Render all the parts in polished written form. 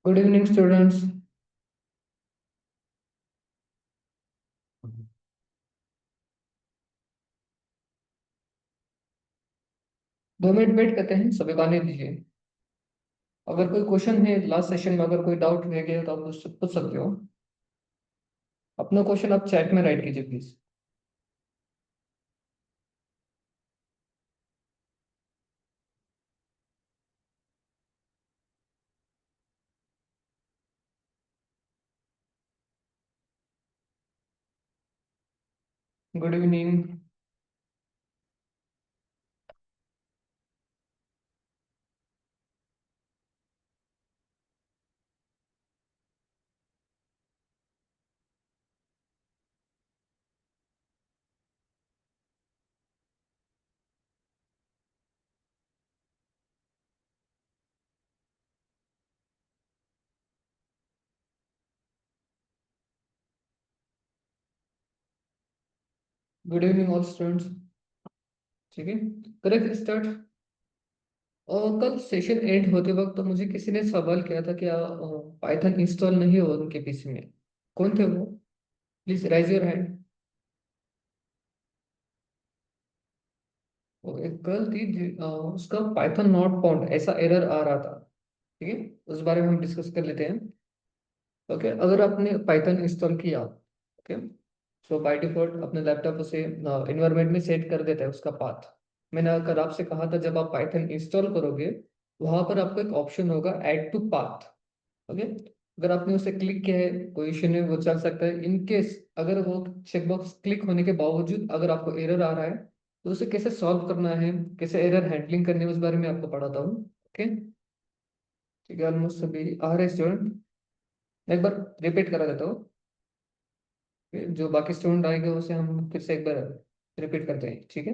Good evening students. 2 minute wait करते हैं, सभी को आने दीजिए। अगर कोई क्वेश्चन है लास्ट सेशन में, अगर कोई डाउट रह गया तो आप मुझसे पूछ सकते हो। अपना क्वेश्चन आप चैट में राइट कीजिए please. Good evening. Good evening all students. ठीक है, करेक्ट स्टार्ट। और कल सेशन एंड होते वक्त तो मुझे किसी ने सवाल किया था कि पाइथन इंस्टॉल नहीं हो उनके पीसी में। कौन थे वो? Please rise your hand. वो एक गर्ल थी उसका पाइथन नॉट फाउंड ऐसा एरर आ रहा था। ठीक है, उस बारे में हम डिस्कस कर लेते हैं। ओके, अगर आपने पाइथन इंस्टॉल किया, ओके, सो बाय डिफॉल्ट अपने लैपटॉप से इन्वायरमेंट में सेट कर देता है उसका पाथ। मैंने अगर आपसे कहा था जब आप पाइथन इंस्टॉल करोगे वहां पर आपको एक ऑप्शन होगा ऐड टू पाथ। ओके, अगर आपने उसे क्लिक किया है कोई इशू नहीं, वो चल सकता है। इन केस अगर वो चेकबॉक्स क्लिक होने के बावजूद अगर आपको एरर आ रहा है तो उसे कैसे सॉल्व करना है, कैसे एरर हैंडलिंग करनी है, उस बारे में आपको पढ़ाता हूँ। ओके, ठीक है, ऑलमोस्ट सभी आ रहे स्टूडेंट। मैं एक बार रिपीट करा देता हूँ। जो बाकी स्टूडेंट आएंगे उसे हम फिर से एक बार रिपीट करते हैं, ठीक है।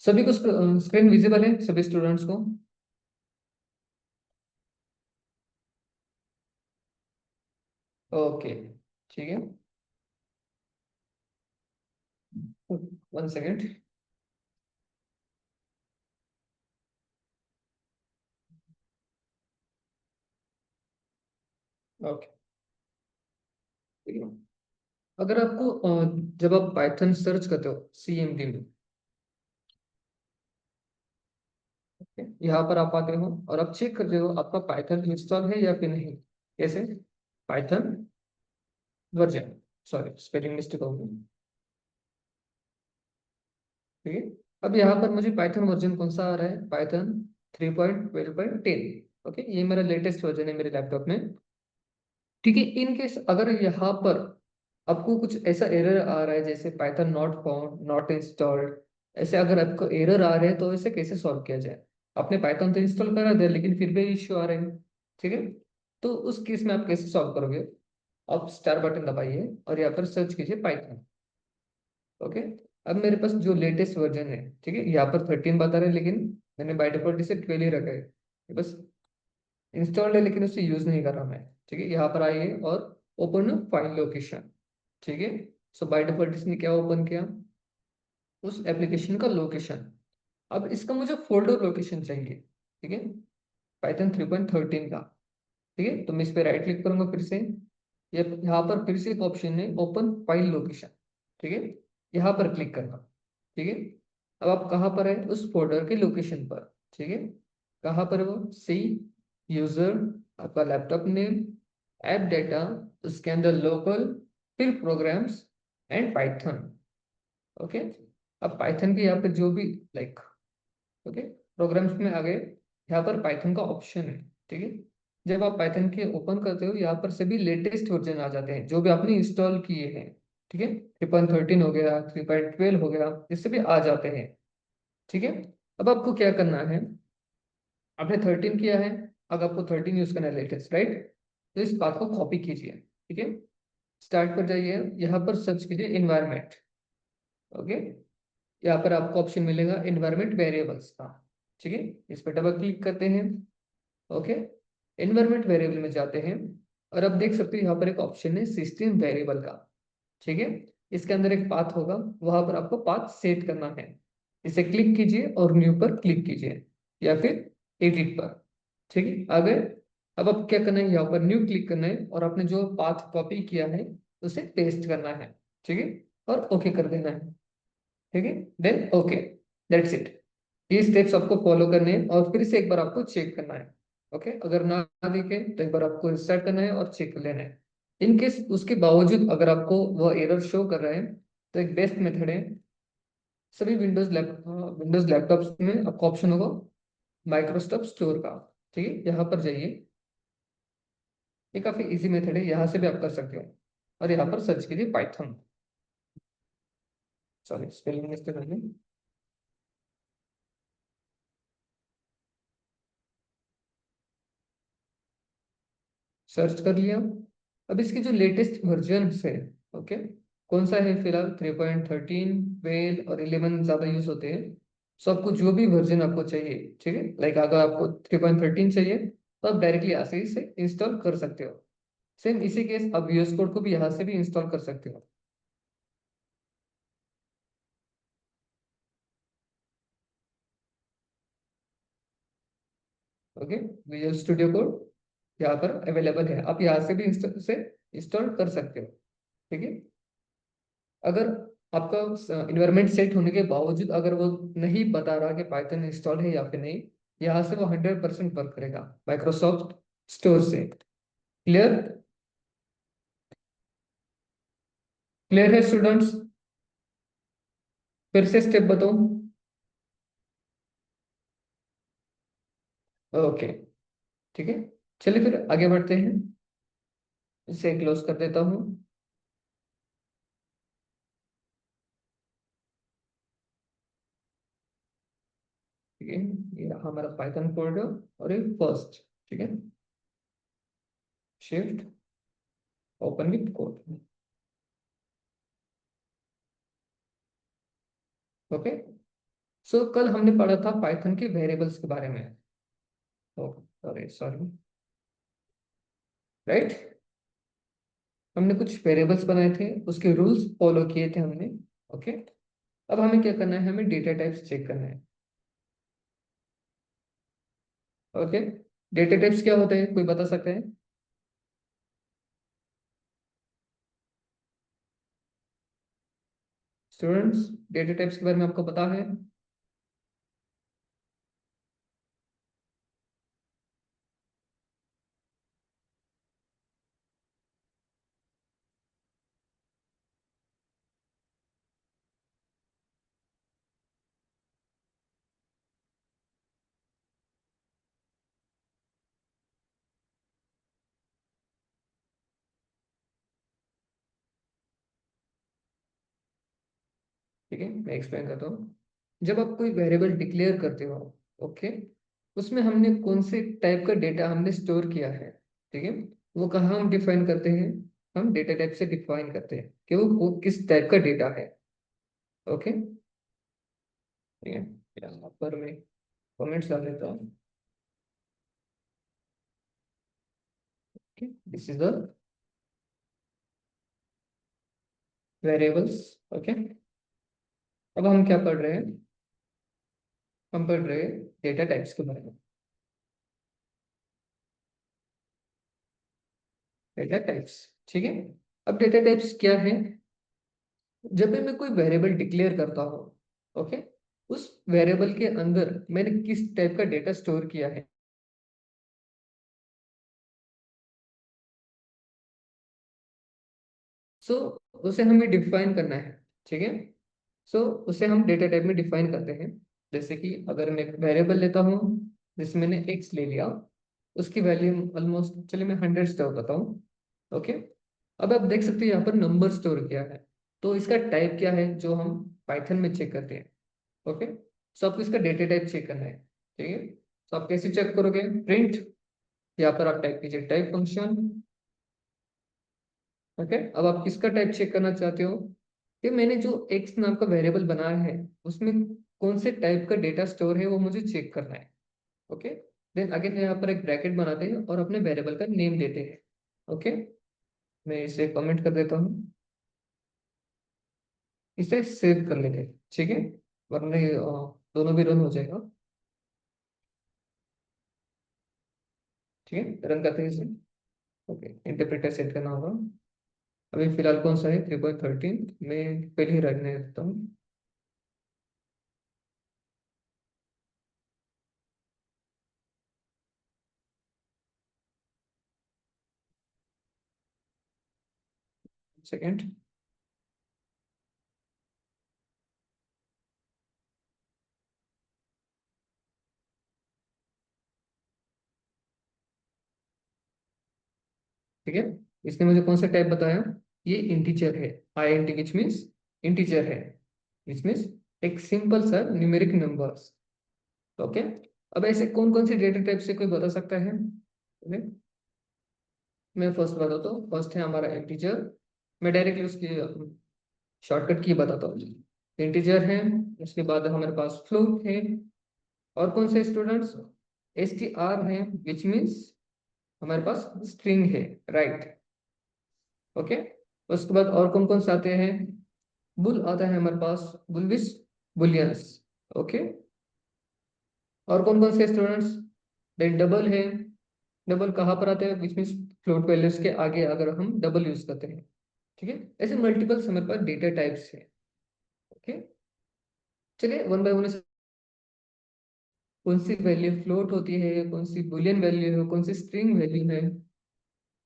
सभी को स्क्रीन विजिबल है सभी स्टूडेंट्स को? ओके, ठीक है। 1 सेकेंड। ओके, ठीक है। अगर आपको जब आप पाइथन सर्च करते हो सीएमडी में, यहाँ पर आप आते हो और आप चेक करते हो आपका पाइथन इंस्टॉल है या फिर नहीं। कैसे? Python version, sorry spelling mistake हो गई। ठीक है, अब यहाँ पर मुझे पाइथन वर्जन कौन सा आ रहा है? पाइथन 3.12.10। ओके, ये मेरा लेटेस्ट वर्जन है मेरे लैपटॉप में। ठीक है, इन केस अगर यहाँ पर आपको कुछ ऐसा एरर आ रहा है जैसे Python not found, not installed, ऐसे अगर आपको एरर आ रहे हैं तो इसे कैसे सॉल्व किया जाए? आपने पाइथन तो इंस्टॉल करा दिया लेकिन फिर भी इश्यू आ रहे हैं। ठीक है, तो उस केस में आप कैसे सॉल्व करोगे? आप स्टार बटन दबाइए और यहाँ पर सर्च कीजिए पाइथन। ओके, अब मेरे पास जो लेटेस्ट वर्जन है, ठीक है, यहाँ पर 13 बता रहे हैं लेकिन मैंने बाय डिफॉल्ट इसे 12 ही रखा है। ये बस इंस्टॉल्ड है लेकिन उसे यूज नहीं कर रहा मैं। ठीक है, यहाँ पर आइए और ओपन फाइल लोकेशन। ठीक है, सो बाय डिफॉल्ट इसने क्या ओपन किया? उस एप्लीकेशन का लोकेशन। अब इसका मुझे फोल्डर लोकेशन चाहिए। ठीक है, पाइथन 3.13 का। ठीक है, तो मैं इस पे राइट क्लिक करूंगा फिर से। ये यहाँ पर फिर से एक ऑप्शन है ओपन फाइल लोकेशन। ठीक है, यहाँ पर क्लिक करना। ठीक है, अब आप कहाँ पर है? उस फोल्डर के लोकेशन पर। ठीक है, कहाँ पर है वो? सी यूजर, आपका लैपटॉप नेम, ऐप डेटा, उसके अंदर लोकल, फिर प्रोग्राम्स एंड पाइथन। ओके, अब पाइथन के यहाँ पे जो भी लाइक, ओके, प्रोग्राम्स में आ गए। यहाँ पर पाइथन का ऑप्शन है। ठीक है, जब आप पाइथन के ओपन करते हो यहाँ पर सभी लेटेस्ट वर्जन आ जाते हैं जो भी आपने इंस्टॉल किए हैं। ठीक है, 3.13 हो गया, 3.12 हो गया, जिससे भी आ जाते हैं। ठीक है, अब आपको क्या करना है? आपने 13 किया है, अब आपको 13 यूज करना है लेटेस्ट, राइट? तो इस बात को कॉपी कीजिए। ठीक है, स्टार्ट पर जाइए, यहाँ पर सर्च कीजिए इन्वायरमेंट। ओके, यहाँ पर आपको ऑप्शन मिलेगा इन्वायरमेंट वेरिएबल्स का। ठीक है, इस पर डबल क्लिक करते हैं। ओके, इन्वायरमेंट वेरिएबल में जाते हैं और अब देख सकते हो यहाँ पर एक ऑप्शन है सिस्टम वेरिएबल का। ठीक है, इसके अंदर एक पाथ होगा, वहां पर आपको पाथ सेट करना है। इसे क्लिक कीजिए और न्यू पर क्लिक कीजिए या फिर एडिट पर। ठीक है, आ गए? अब आप क्या करना है, यहाँ पर न्यू क्लिक करना है और आपने जो पाथ कॉपी किया है उसे पेस्ट करना है, ठीक है, और ओके कर देना है, ठीक है, देन ओके, दैट्स इट। ये स्टेप्स आपको फॉलो करने हैं और फिर से एक बार आपको चेक करना है। ओके, अगर ना दिखे तो एक बार आपको रिस्टार्ट करना है और चेक कर लेना है। इन केस उसके बावजूद अगर आपको वह एरर शो कर रहा है तो एक बेस्ट मेथड है, सभी विंडोज लैपटॉप्स में आपको ऑप्शन होगा माइक्रोसॉफ्ट स्टोर का, ठीक है, यहाँ पर जाइए। ये काफी इजी मेथड है, यहाँ से भी आप कर सकते हो। और यहाँ पर सर्च कीजिए पाइथन, सॉरी स्पेलिंग मिस्टेक हो गई। सर्च कर लिया। अब इसके जो लेटेस्ट वर्जन है, ओके, कौन सा है फिलहाल, 3.13, 12 और 11 ज्यादा यूज होते हैं। सो आपको जो भी वर्जन आपको चाहिए, ठीक है, लाइक अगर आपको 3.13 चाहिए तो आप डायरेक्टली ऐसे ही से इंस्टॉल कर सकते हो। सेम इसी केस आप यूएस कोड को भी यहाँ से भी इंस्टॉल कर सकते हो। ओके, विजुअल स्टूडियो कोड यहाँ पर अवेलेबल है, आप यहाँ से भी इंस्टॉल कर सकते हो, ठीक है। अगर आपका इन्वायरमेंट सेट होने के बावजूद अगर वो नहीं बता रहा कि पाइथन इंस्टॉल है या फिर नहीं, यहाँ से वो 100% वर्क करेगा माइक्रोसॉफ्ट स्टोर से। क्लियर? क्लियर है स्टूडेंट्स? फिर से स्टेप बताऊं? ओके, ठीक है, चलिए फिर आगे बढ़ते हैं। इसे क्लोज कर देता हूँ। ठीक है, ये रहा हमारा पाइथन फोल्डर और एक फर्स्ट, ठीक है, shift open with code. Okay, so कल हमने पढ़ा था पाइथन के वेरिएबल्स के बारे में। सॉरी सॉरी, राइट, हमने कुछ वेरिएबल्स बनाए थे, उसके रूल्स फॉलो किए थे हमने। ओके, अब हमें क्या करना है, हमें डेटा टाइप्स चेक करना है। ओके, डेटा टाइप्स क्या होते हैं, कोई बता सकते हैं? स्टूडेंट्स, डेटा टाइप्स के बारे में आपको पता है? ठीक है, मैं एक्सप्लेन करता हूँ। जब आप कोई वेरिएबल डिक्लेयर करते हो, ओके, उसमें हमने कौन से टाइप का डेटा हमने स्टोर किया है, ठीक है, वो कहाँ हम डिफाइन करते हैं, हम डेटा टाइप से डिफाइन करते हैं कि वो किस टाइप का डेटा है। ओके, ठीक है, यहाँ पर मैं कमेंट्स डाल देता हूँ। This is the variables. Okay, अब हम क्या पढ़ रहे हैं, हम पढ़ रहे हैं डेटा टाइप्स के बारे में। डेटा टाइप्स, ठीक है। अब डेटा टाइप्स क्या है, जब भी मैं कोई वेरिएबल डिक्लेयर करता हूँ, ओके, उस वेरिएबल के अंदर मैंने किस टाइप का डेटा स्टोर किया है। सो उसे हमें डिफाइन करना है, ठीक है। सो उसे हम डेटा टाइप में डिफाइन करते हैं। जैसे कि अगर मैं वेरिएबल लेता हूँ जिसमें मैंने एक्स ले लिया, उसकी वैल्यू ऑलमोस्ट, चलिए मैं 100 स्टोर करता हूँ। ओके, अब आप देख सकते हैं यहाँ पर नंबर स्टोर किया है, तो इसका टाइप क्या है जो हम पाइथन में चेक करते हैं। ओके, सो आपको इसका डेटा टाइप चेक करना है, ठीक है। तो आप कैसे चेक करोगे, प्रिंट, यहाँ पर आप टाइप कीजिए टाइप फंक्शन। ओके, अब आप किसका टाइप चेक करना चाहते हो कि मैंने जो एक्स नाम का वेरिएबल बनाया है उसमें कौन से टाइप का डेटा स्टोर है वो मुझे चेक करना है। ओके, देन अगेन यहाँ पर एक ब्रैकेट बनाते हैं और अपने वेरिएबल का नेम देते हैं। ओके, मैं इसे कमेंट कर देता हूँ, इसे सेव कर लेंगे, ठीक है, वरना ये, दोनों भी रन हो जाएगा। ठीक है, रन करते हैं इसे। ओके, इंटरप्रेटर सेट करना होगा। अभी फिलहाल कौन सा है, 3.13, मैं पहले ही रखने देता हूँ। सेकेंड। ठीक है, इसने मुझे कौन सा टाइप बताया, ये इंटीजर है। I N T which means integer है, विच मीन्स एक सिंपल सा न्यूमेरिक नंबर्स। ओके, अब ऐसे कौन कौन से डेटा टाइप से कोई बता सकता है? ओके, मैं फर्स्ट बताता हूँ। फर्स्ट है हमारा इंटीजर। मैं डायरेक्टली उसकी शॉर्टकट की बताता हूँ। इंटीजर है, उसके बाद हमारे पास फ्लोट है, और कौन से स्टूडेंट्स, एस टी आर है, विच मीन्स हमारे पास स्ट्रिंग है, राइट। ओके, उसके बाद और कौन कौन से आते हैं, बुल आता है हमारे पास, बुलविश, बुलियंस। ओके, और कौन कौन से स्टूडेंट्स, देन डबल है। डबल कहाँ पर आते हैं, विच मीन्स फ्लोट वैल्यूज के आगे अगर हम डबल यूज करते हैं। ठीक है, ऐसे मल्टीपल हमारे पास डेटा टाइप्स है। ओके, चलिए वन बाय वन, कौन सी वैल्यू फ्लोट होती है, कौन सी बुलियन वैल्यू है, कौन सी स्ट्रिंग वैल्यू है।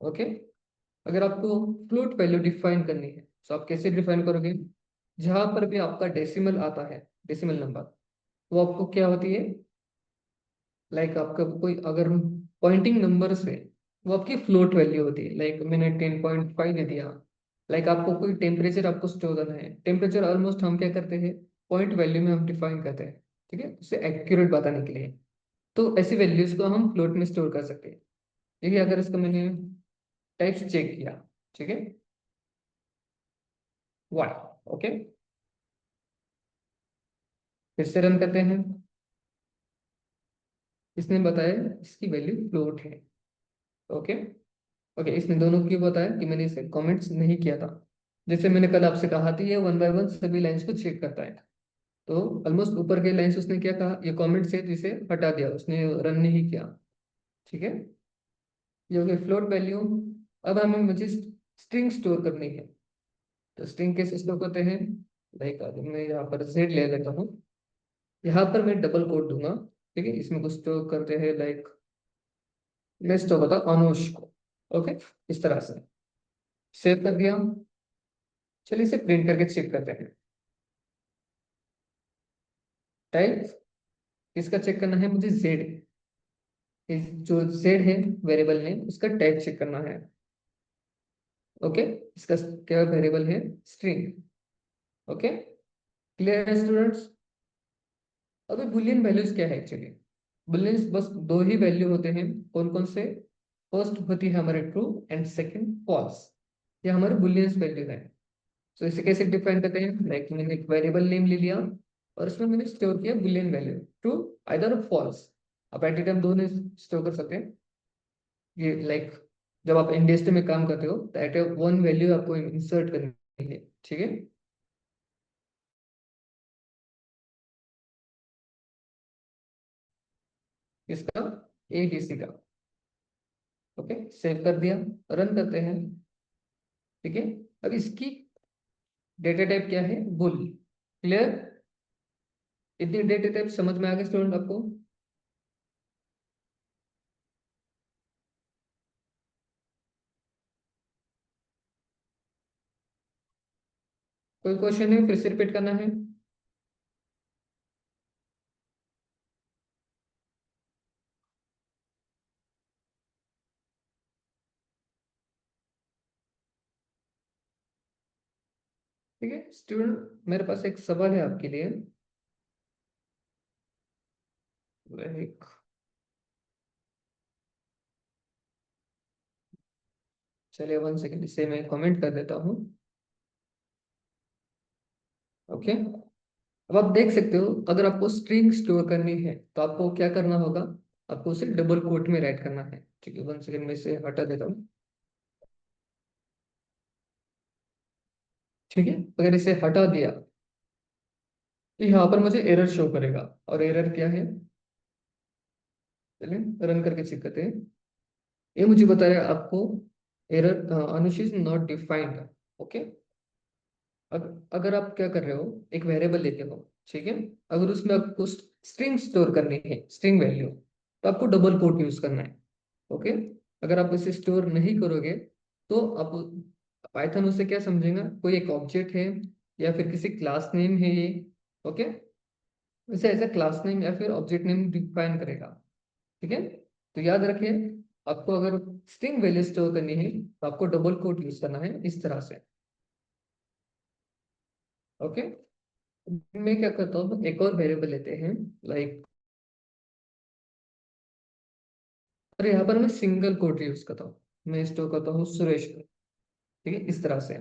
ओके, अगर आपको फ्लोट वैल्यू डिफाइन करनी है तो आप कैसे डिफाइन करोगे, जहां पर भी आपका डेसिमल आता है, डेसिमल नंबर, वो आपको क्या होती है, लाइक आपका कोई अगर पॉइंटिंग नंबर से, वो आपकी फ्लोट वैल्यू होती है। लाइक मैंने 10.5 दे दिया। लाइक आपको कोई टेम्परेचर आपको स्टोर करना है, टेम्परेचर ऑलमोस्ट हम क्या करते हैं, पॉइंट वैल्यू में हम डिफाइन करते हैं। ठीक है, उसे एक्यूरेट बताने के लिए, तो ऐसी वैल्यूज को हम फ्लोट में स्टोर कर सकते हैं। देखिए, अगर इसका मैंने टाइप्स चेक किया, ठीक है, वाई। ओके, फिर से रन करते हैं। इसने बताया इसकी वैल्यू फ्लोट है। ओके, ओके, इसने दोनों क्यों बताया कि मैंने इसे कमेंट्स नहीं किया था। जैसे मैंने कल आपसे कहा था, ये वन बाय वन सभी लाइंस को चेक करता है। तो ऑलमोस्ट ऊपर के लाइंस उसने क्या कहा, ये कमेंट से जिसे हटा दिया, उसने रन नहीं किया। ठीक है, ये हो गया फ्लोट वैल्यू। अब हमें मुझे स्ट्रिंग स्टोर करनी है, तो स्ट्रिंग कैसे स्टोर करते हैं, लाइक मैं यहाँ पर जेड ले लेता हूँ। यहाँ पर मैं डबल कोट दूंगा। ठीक है, इसमें कुछ स्टोर करते हैं, लाइक मैं स्टोर करता हूँ अनुष को। ओके, इस तरह से सेव कर दिया। चलिए इसे प्रिंट करके चेक करते हैं। टाइप इसका चेक करना है मुझे, जेड, जो जेड है वेरिएबल नेम, उसका टाइप चेक करना है। ओके, इसका क्या वेरिएबल है, स्ट्रिंग। ओके, क्लियर है स्टूडेंट्स? अभी बुलियन वैल्यूज क्या है एक्चुअली, बुलियंस बस दो ही वैल्यू होते हैं। कौन कौन से, फर्स्ट होती है हमारे ट्रू एंड सेकंड फॉल्स। ये हमारे बुलियंस वैल्यू है। तो इसे कैसे डिफाइन करते हैं, लाइक मैंने एक वेरिएबल नेम ले लिया, और उसमें मैंने स्टोर किया boolean value, true either false. आप एट ए टाइम दोनों स्टोर कर सकते हैं। ये लाइक जब आप इंडस्ट्री में काम करते हो तो एट ए वन वैल्यू आपको इंसर्ट करनी है। ठीक है, इसका एडीसी का। ओके, सेव कर दिया, रन करते हैं। ठीक है, अब इसकी डेटा टाइप क्या है, बुल। क्लियर? इतनी डेटा टाइप समझ में आ गए स्टूडेंट आपको? कोई क्वेश्चन है, फिर से रिपीट करना है? ठीक है स्टूडेंट, मेरे पास एक सवाल है आपके लिए। एक, चलिए वन सेकेंड, इसे मैं कमेंट कर देता हूँ। ओके, अब आप देख सकते हो, अगर आपको स्ट्रिंग स्टोर करनी है तो आपको क्या करना होगा, आपको उसे डबल कोट में राइट करना है। ठीक है, वन सेकेंड में इसे हटा देता हूँ। ठीक है, अगर इसे हटा दिया तो यहाँ पर मुझे एरर शो करेगा, और एरर क्या है, चलिए रन करके चेक करते हैं। ये मुझे बता रहा है आपको error Anush is not defined. Okay, अगर आप क्या कर रहे हो, एक वेरिएबल लेते हो, ठीक है, अगर उसमें आपको स्ट्रिंग स्टोर करनी है, स्ट्रिंग वैल्यू, तो आपको डबल कोट यूज करना है। ओके, अगर आप इसे स्टोर नहीं करोगे तो आप पाइथन उसे क्या समझेगा, कोई एक ऑब्जेक्ट है या फिर किसी क्लास नेम है ये। ओके, इसे एज ए क्लास नेम या फिर ऑब्जेक्ट नेम डिफाइन करेगा। ठीक है, तो याद रखिए, आपको अगर स्ट्रिंग वैल्यू स्टोर करनी है तो आपको डबल कोट यूज करना है इस तरह से। ओके, मैं क्या करता हूँ, एक और वेरिएबल लेते हैं, लाइक, और यहाँ पर मैं सिंगल कोट यूज करता हूँ, मैं स्टोर करता हूँ सुरेश को। ठीक है, इस तरह से।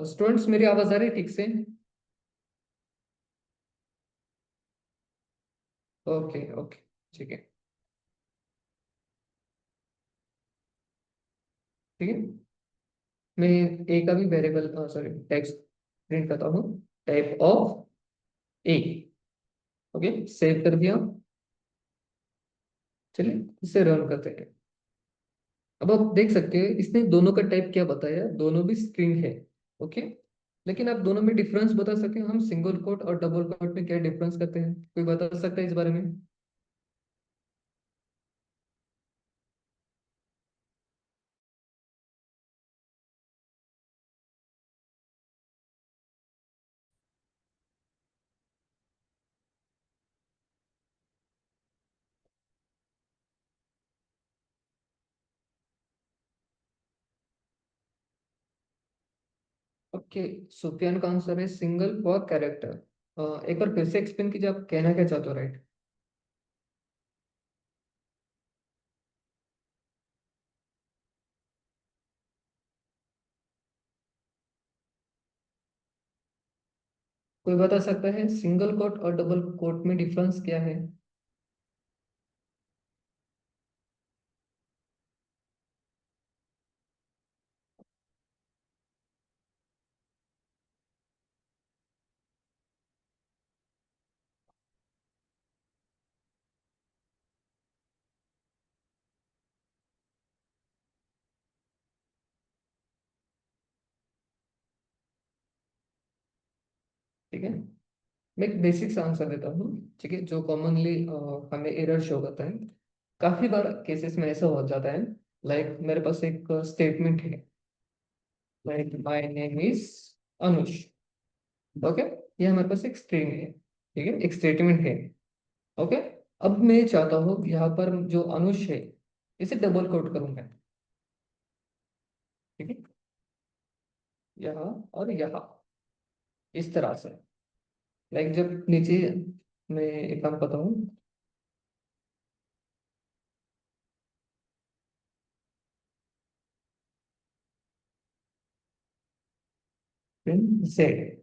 स्टूडेंट्स, मेरी आवाज आ रही है ठीक से? ओके ओके, ठीक है। ठीक है, मैं ए का भी वेरिएबल, सॉरी, टेक्स्ट प्रिंट करता हूँ, type of A. Okay, save कर दिया। चलिए इसे रन करते हैं। अब आप देख सकते हैं इसने दोनों का टाइप क्या बताया, दोनों भी स्ट्रिंग है। ओके, लेकिन आप दोनों में डिफरेंस बता सकते हैं, हम सिंगल कोट और डबल कोट में क्या डिफरेंस करते हैं, कोई बता सकता है इस बारे में? ओके, सुफियान का आंसर है सिंगल फॉर कैरेक्टर। एक बार फिर से एक्सप्लेन कीजिए, आप कहना क्या चाहते हो, राइट? कोई बता सकता है सिंगल कोट और डबल कोट में डिफरेंस क्या है? ठीक है, मैं एक बेसिक सा आंसर देता हूँ। ठीक है, जो कॉमनली हमें एरर शो करता है, काफी बार केसेस में ऐसा हो जाता है, लाइक मेरे पास एक स्टेटमेंट है, like my name is Anush. Okay, ये हमारे पास एक स्ट्रिंग है, ठीक है, एक स्टेटमेंट है। ओके, अब मैं चाहता हूँ यहाँ पर जो अनुष है इसे डबल कोट करूंगा। ठीक है, यहाँ और यहाँ, इस तरह से, लाइक जब नीचे, मैं एक काम करता हूँ, जेड।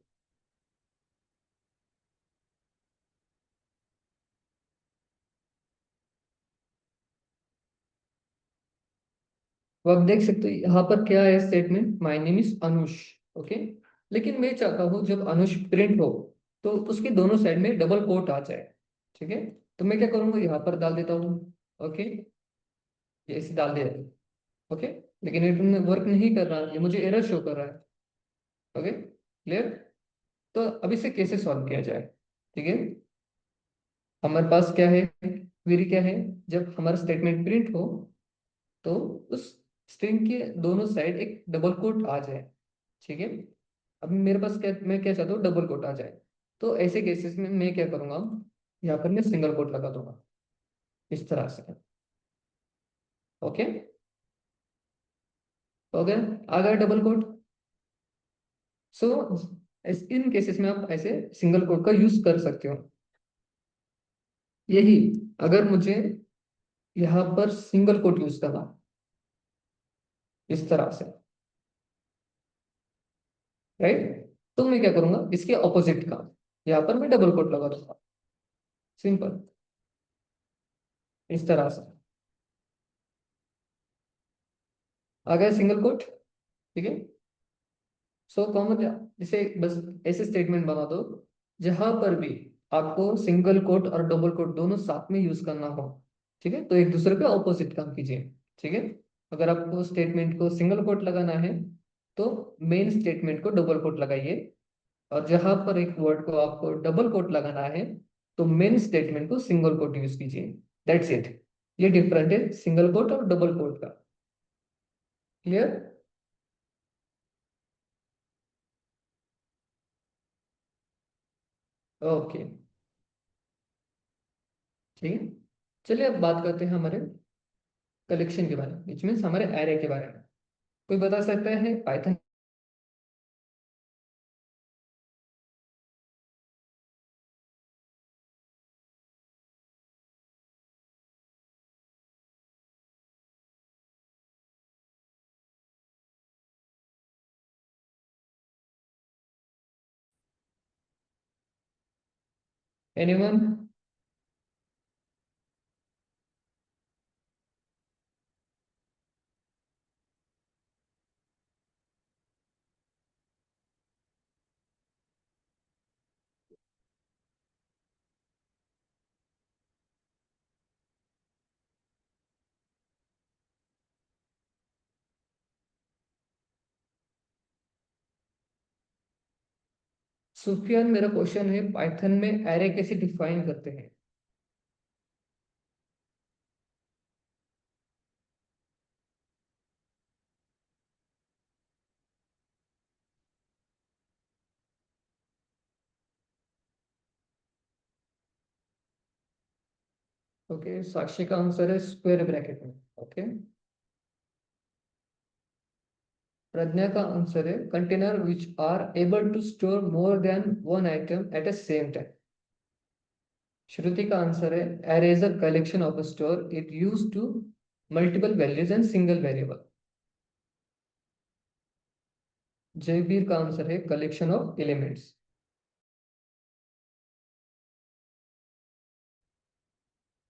तो आप देख सकते हो यहाँ पर क्या है statement, my name is Anush. Okay, लेकिन मैं चाहता हूँ जब अनुष प्रिंट हो तो उसके दोनों साइड में डबल कोट आ जाए। ठीक है, तो मैं क्या करूँगा, यहाँ पर डाल देता हूँ। ओके, ये ऐसे डाल दिया। ओके, लेकिन ये वर्क नहीं कर रहा, ये मुझे एरर शो कर रहा है। Okay, clear? तो अब इसे कैसे सॉल्व किया जाए? ठीक है, हमारे पास क्या है, क्वेरी क्या है, जब हमारा स्टेटमेंट प्रिंट हो तो उस स्ट्रिंग के दोनों साइड एक डबल कोट आ जाए। ठीक है, अब मेरे पास क्या, मैं क्या चाहता हूँ, डबल कोट आ जाए। तो ऐसे केसेस में मैं क्या करूंगा, यहाँ पर मैं सिंगल कोट लगा दूंगा, इस तरह से। ओके, हो गया, आ गया डबल कोट। सो इन केसेस में आप ऐसे सिंगल कोट का यूज कर सकते हो। यही, अगर मुझे यहाँ पर सिंगल कोट यूज करना, इस तरह से, राइट, तो मैं क्या करूंगा, इसके ऑपोजिट का, यहाँ पर मैं डबल कोट लगा दूंगा, सिंपल, इस तरह से। आ गया सिंगल कोट। ठीक है, सो कॉमन, इसे बस ऐसे स्टेटमेंट बना दो जहां पर भी आपको सिंगल कोट और डबल कोट दोनों साथ में यूज करना हो, ठीक है, तो एक दूसरे पे ऑपोजिट काम कीजिए। ठीक है, अगर आपको स्टेटमेंट को सिंगल कोट लगाना है तो मेन स्टेटमेंट को डबल कोट लगाइए, और जहां पर एक वर्ड को आपको डबल कोट लगाना है तो मेन स्टेटमेंट को सिंगल कोट यूज कीजिए। That's it. ये डिफरेंट है सिंगल कोट और डबल कोट का। क्लियर? ओके, ठीक है। चलिए अब बात करते हैं हमारे कलेक्शन के बारे में, विच मीन्स हमारे एरे के बारे में। कोई बता सकता है पाइथन? एनीवन? सुफियान, मेरा क्वेश्चन है पाइथन में एरे कैसे डिफाइन करते हैं? ओके, साक्षी का आंसर है स्क्वायर ब्रैकेट में। ओके, प्रज्ञा का आंसर है container which are able to store more than one item at a same time. Shruti का आंसर है array is a collection of a store it used to multiple values and single variable। Jaiveer का answer है collection of elements.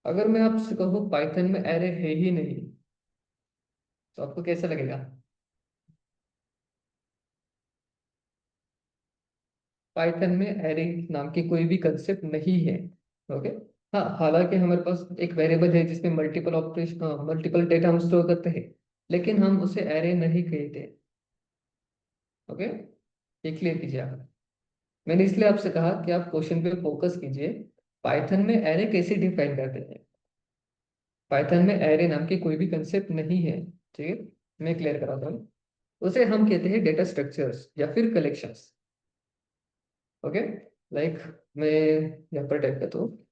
अगर मैं आपसे कहूँ Python में array है ही नहीं, तो आपको कैसा लगेगा? पाइथन में एरे नाम की कोई भी कंसेप्ट नहीं है। ओके, हाँ, हालांकि हमारे पास एक वेरिएबल है जिसमें मल्टीपल ऑपरेशन मल्टीपल डेटा हम स्टोर करते हैं, लेकिन हम उसे एरे नहीं कहते। ओके, ये क्लियर कीजिए आप। मैंने इसलिए आपसे कहा कि आप क्वेश्चन पे फोकस कीजिए, पाइथन में एरे कैसे डिफाइन करते हैं। पाइथन में एरे नाम की कोई भी कंसेप्ट नहीं है। ठीक है, मैं क्लियर कराता हूँ। उसे हम कहते हैं डेटा स्ट्रक्चर्स या फिर कलेक्शंस। ओके, लाइक मैं यहाँ पर टाइप करता हूँ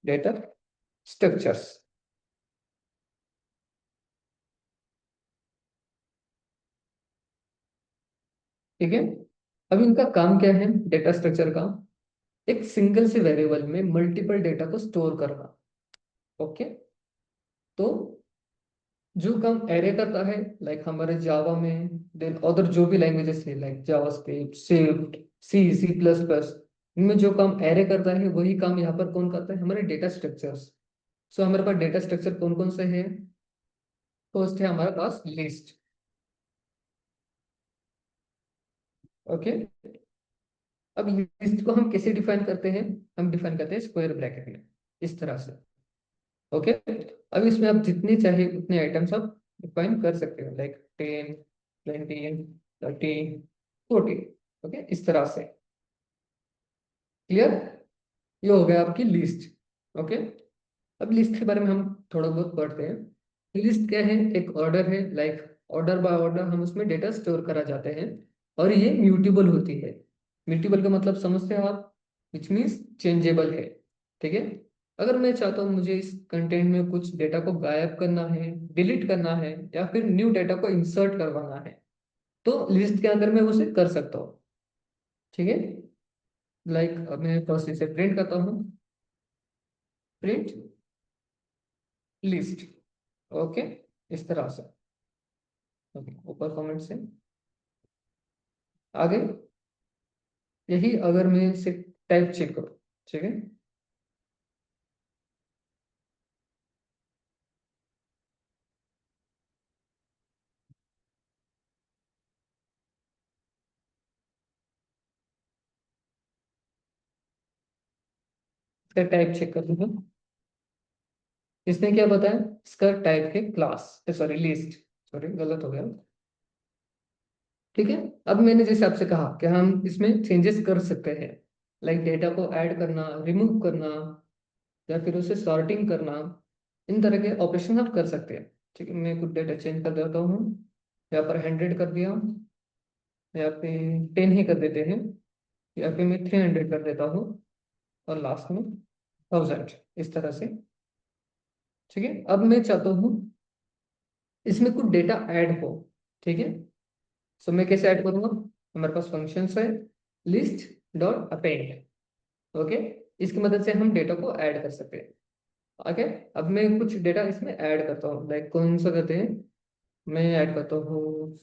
डेटा स्ट्रक्चर्स। ठीक है, अब इनका काम क्या है डेटा स्ट्रक्चर का? एक सिंगल से वेरिएबल में मल्टीपल डेटा को स्टोर करना। ओके, तो जो काम एरे करता है, लाइक हमारे जावा में, देन अदर जो भी लैंग्वेजेस है लाइक जावास्क्रिप्ट, स्विफ्ट, सी, सी प्लस प्लस, इनमें जो काम एरे करता है वही काम यहाँ पर कौन करता है? हमारे डेटा स्ट्रक्चर्स। सो हमारे पास डेटा स्ट्रक्चर कौन कौन से हैं? फर्स्ट है हमारे पास लिस्ट। ओके, अब लिस्ट को हम कैसे डिफाइन करते हैं? हम डिफाइन करते हैं स्क्वायर ब्रैकेट में, इस तरह से। ओके, अब इसमें आप जितने चाहे उतने आइटम्स आप डिफाइन कर सकते हो, लाइक 10, 20, 30, 40। ओके, इस तरह से। क्लियर? ये हो गया आपकी लिस्ट। ओके, अब लिस्ट के बारे में हम थोड़ा बहुत पढ़ते हैं। लिस्ट क्या है? एक ऑर्डर है, लाइक ऑर्डर बाय ऑर्डर हम उसमें डेटा स्टोर करा जाते हैं, और ये म्यूटेबल होती है। म्यूटेबल का मतलब समझते हो आप? विच मीन्स चेंजेबल है। ठीक है, अगर मैं चाहता हूँ मुझे इस कंटेंट में कुछ डेटा को गायब करना है, डिलीट करना है, या फिर न्यू डेटा को इंसर्ट करवाना है, तो लिस्ट के अंदर मैं उसे कर सकता हूँ। ठीक है, लाइक मैं फर्स्ट इसे प्रिंट करता हूँ, प्रिंट लिस्ट। ओके, इस तरह से। ओके, ऊपर कमेंट से आगे, यही अगर मैं इसे टाइप चेक करूँ। ठीक है, इसका टाइप चेक कर लीजिए। इसने क्या बताया, इसका टाइप है क्लास, सॉरी लिस्ट, सॉरी गलत हो गया। ठीक है। अब मैंने जैसे आपसे कहा कि हम इसमें चेंजेस कर सकते हैं, लाइक डेटा को ऐड करना, रिमूव करना, या फिर उसे सॉर्टिंग करना, इन तरह के ऑपरेशन आप कर सकते हैं। ठीक है, मैं कुछ डेटा चेंज कर देता हूँ। यहाँ पर 100 कर दिया, यहाँ पे 10 ही कर देते हैं, यहाँ पे मैं 300 कर देता हूँ, और लास्ट में 1000, इस तरह से। ठीक है, अब मैं चाहता हूँ इसमें कुछ डेटा ऐड हो। ठीक है, सो मैं कैसे ऐड करूंगा, हमारे पास फंक्शन है लिस्ट डॉट अपेंड। ओके, इसकी मदद से हम डेटा को ऐड कर सकते हैं। ओके, अब मैं कुछ डेटा इसमें ऐड करता हूँ, लाइक कौन सा करते हैं, मैं ऐड करता हूँ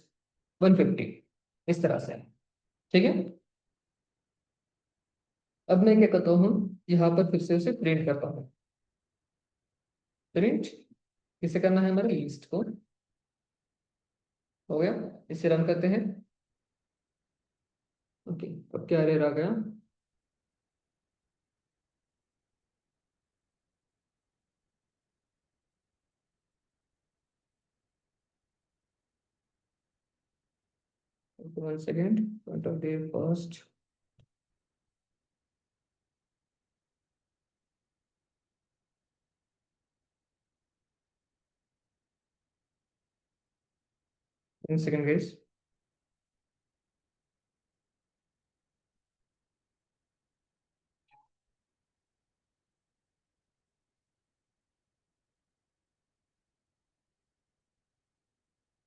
150, इस तरह से। ठीक है, अब मैं क्या करता हूँ, यहाँ पर फिर से उसे प्रिंट करता हूँ। प्रिंट किसे करना है, हमारे लिस्ट को। हो गया, इसे रन करते हैं। ओके, अब क्या एरर आ गया, 1 second, front of day first. 1 second guys.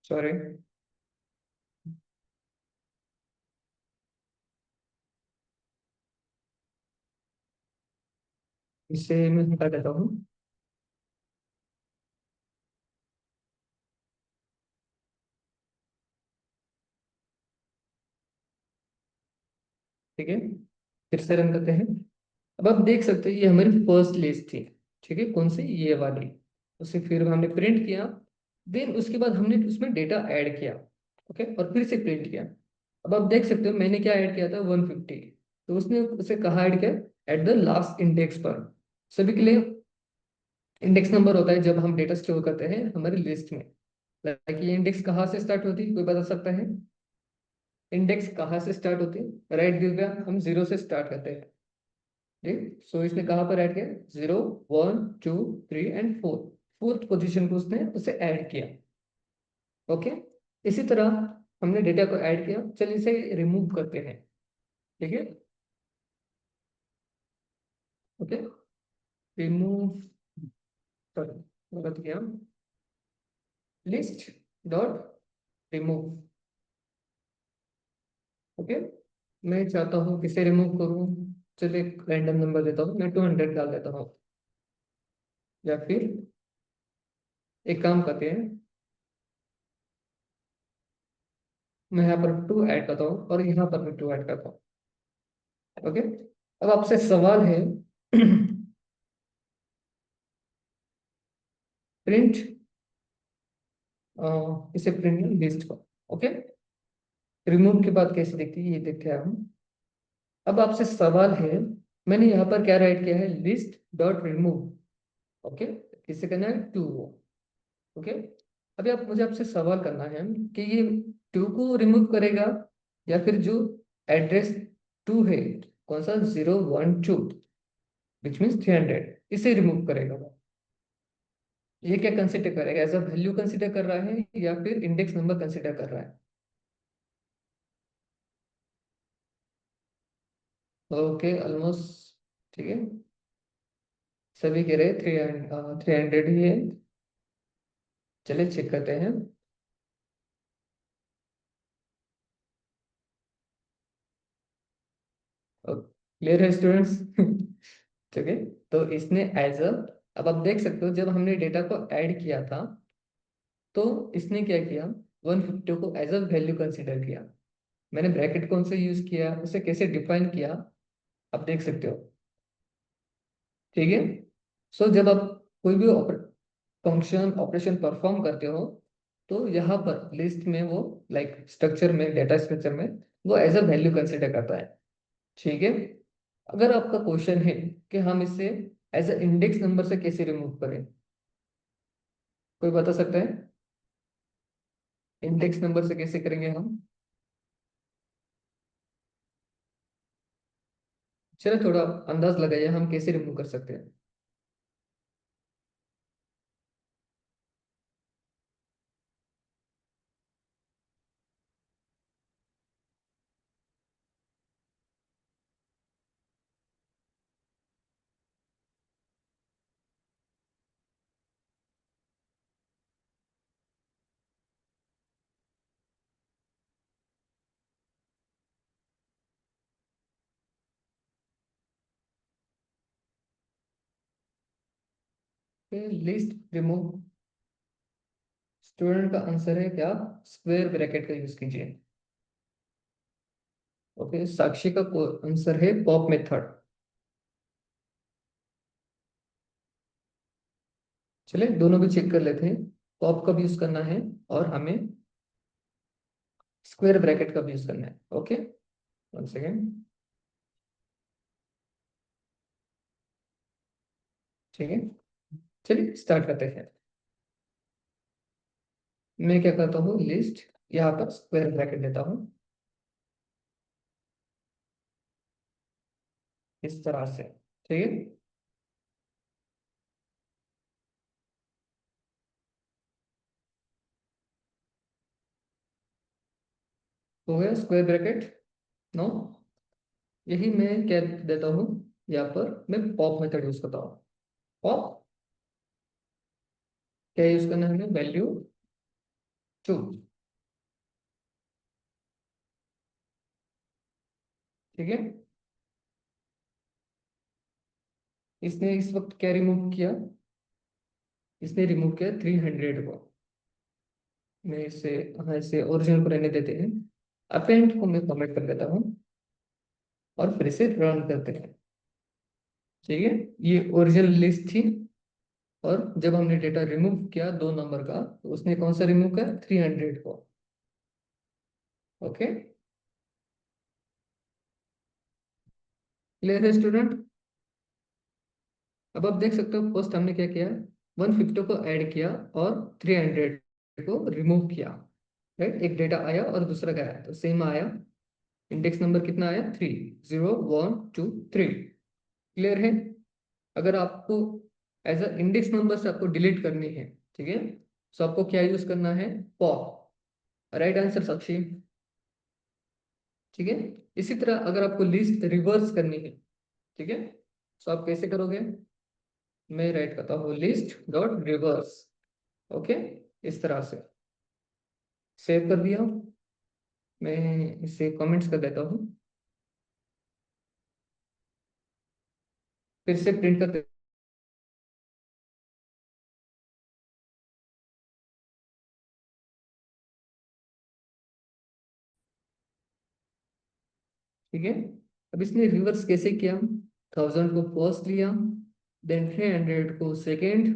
Sorry, इसे मैं हटा देता हूँ। ठीक है, फिर से रन करते हैं। अब आप देख सकते हैं ये हमारी फर्स्ट लिस्ट थी। ठीक है, कौन सी, ये वाली। उसे फिर हमने प्रिंट किया, देन उसके बाद हमने उसमें डेटा ऐड किया। ओके, और फिर से प्रिंट किया। अब आप देख सकते हो मैंने क्या ऐड किया था, 150। तो उसने उसे कहाँ ऐड किया, एट द लास्ट इंडेक्स पर। सभी के लिए इंडेक्स नंबर होता है जब हम डेटा स्टोर करते हैं हमारी लिस्ट में। लाइक ये इंडेक्स कहाँ से स्टार्ट होती है, कोई बता सकता है, इंडेक्स कहाँ से स्टार्ट होती है, राइट दिव्या, हम 0 से स्टार्ट करते हैं। ठीक, सो इसने कहाँ पर ऐड किया, 0, 1, 2, 3 एंड 4, फोर्थ पोजीशन को उसने उसे ऐड किया। ओके, इसी तरह हमने डेटा को ऐड किया, चलिए इसे रिमूव करते हैं। ठीक है, ओके, रिमूव, सॉरी गलत किया, लिस्ट डॉट रिमूव। ओके, मैं चाहता हूँ किसे रिमूव करूँ, चलिए एक रैंडम नंबर देता हूँ, मैं 200 डाल देता हूँ। या फिर एक काम करते हैं, मैं यहाँ पर 2 ऐड करता हूँ और यहाँ पर भी 2 ऐड करता हूँ। ओके, अब आपसे सवाल है, प्रिंट, इसे प्रिंट लिस्ट को। ओके, रिमूव के बाद कैसे दिखती है ये देखते हैं हम। अब आपसे सवाल है, मैंने यहाँ पर क्या राइट किया है, लिस्ट डॉट रिमूव। ओके, किससे करना है, टू। ओके, अभी आप मुझे आपसे सवाल करना है कि ये 2 को रिमूव करेगा, या फिर जो एड्रेस 2 है, कौन सा, 012, विच मीन्स 300, इसे रिमूव करेगा वो। ये क्या कंसिडर करेगा, एज अ वैल्यू कंसिडर कर रहा है या फिर इंडेक्स नंबर कंसिडर कर रहा है। ओके, ऑलमोस्ट ठीक है, सभी कह रहे 300 ही है। चलिए चेक करते हैं। क्लियर है स्टूडेंट्स? ठीक है, तो इसने एज अ, अब आप देख सकते हो जब हमने डेटा को ऐड किया था, तो इसने क्या किया, 150 को एज अ वैल्यू कंसिडर किया। मैंने ब्रैकेट कौन से यूज किया, उसे कैसे डिफाइन किया, आप देख सकते हो। ठीक है, सो जब आप कोई भी फंक्शन ऑपरेशन परफॉर्म करते हो, तो यहाँ पर लिस्ट में वो, लाइक स्ट्रक्चर में, डेटा स्ट्रक्चर में वो एज अ वैल्यू कंसिडर करता है। ठीक है, अगर आपका क्वेश्चन है कि हम इसे एज अ इंडेक्स नंबर से कैसे रिमूव करें, कोई बता सकता है? इंडेक्स नंबर से कैसे करेंगे हम? चलो थोड़ा अंदाज लगाइए हम कैसे रिमूव कर सकते हैं। लिस्ट रिमूव, स्टूडेंट का आंसर है क्या? स्क्वायर ब्रैकेट का यूज कीजिए। ओके, साक्षी का आंसर है पॉप मेथड। चलिए दोनों भी चेक कर लेते हैं। पॉप का भी यूज करना है और हमें स्क्वायर ब्रैकेट का भी यूज करना है। Okay, one second. ठीक है, चलिए स्टार्ट करते हैं। मैं क्या करता हूँ, लिस्ट यहाँ पर स्क्वायर ब्रैकेट देता हूँ इस तरह से। ठीक है, हो गया स्क्वायर ब्रैकेट। नो, यही मैं क्या देता हूँ, यहाँ पर मैं पॉप मेथड यूज करता हूँ। पॉप क्या यूज करना है हमें, वैल्यू 2। ठीक है, इसने इस वक्त क्या रिमूव किया, इसने रिमूव किया 300 को। मैं इसे, हाँ इसे ओरिजिनल को रहने देते हैं। अपेंड को मैं कमेंट कर देता हूँ और फिर से रन करते हैं। ठीक है, ये ओरिजिनल लिस्ट थी और जब हमने डेटा रिमूव किया 2 नंबर का तो उसने कौन सा रिमूव किया, 300 को। ओके, क्लियर है स्टूडेंट? अब आप देख सकते हो फर्स्ट हमने क्या किया, 150 को ऐड किया और 300 को रिमूव किया। राइट, एक डेटा आया और दूसरा गया, तो सेम आया। इंडेक्स नंबर कितना आया, 3, 0 1 2 3। क्लियर है? अगर आपको एज अ इंडेक्स नंबर से आपको डिलीट करनी है, ठीक है, तो आपको क्या यूज करना है, पॉप। राइट आंसर साक्षी। ठीक है, इसी तरह अगर आपको लिस्ट रिवर्स करनी है, ठीक है, तो आप कैसे करोगे? मैं राइट करता हूँ लिस्ट डॉट रिवर्स। ओके, इस तरह से सेव कर दिया। मैं इसे कमेंट्स कर देता हूँ, फिर से प्रिंट कर। ठीक है, अब इसने रिवर्स कैसे किया, 1000 को फर्स्ट लिया, देन 300 को सेकेंड,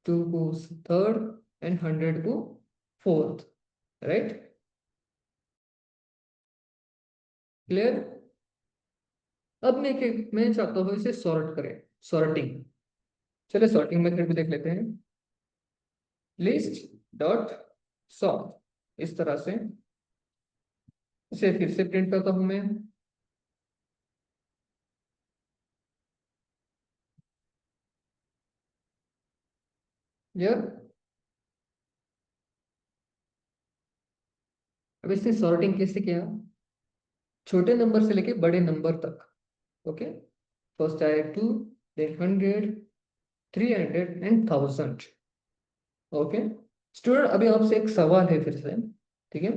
2 को थर्ड एंड 100 को फोर्थ। Right, clear? अब मैं चाहता हूँ इसे सॉर्ट करें, सॉर्टिंग। चलिए सॉर्टिंग मेथड भी देख लेते हैं। लिस्ट डॉट सॉर्ट, इस तरह से इसे फिर से प्रिंट करता हूं मैं। यार, अब इसने सॉर्टिंग कैसे किया, छोटे नंबर से लेके बड़े नंबर तक। ओके, फर्स्ट आया 2, देन 100, 300 एंड 1000। ओके स्टूडेंट, अभी आपसे एक सवाल है फिर से। ठीक है,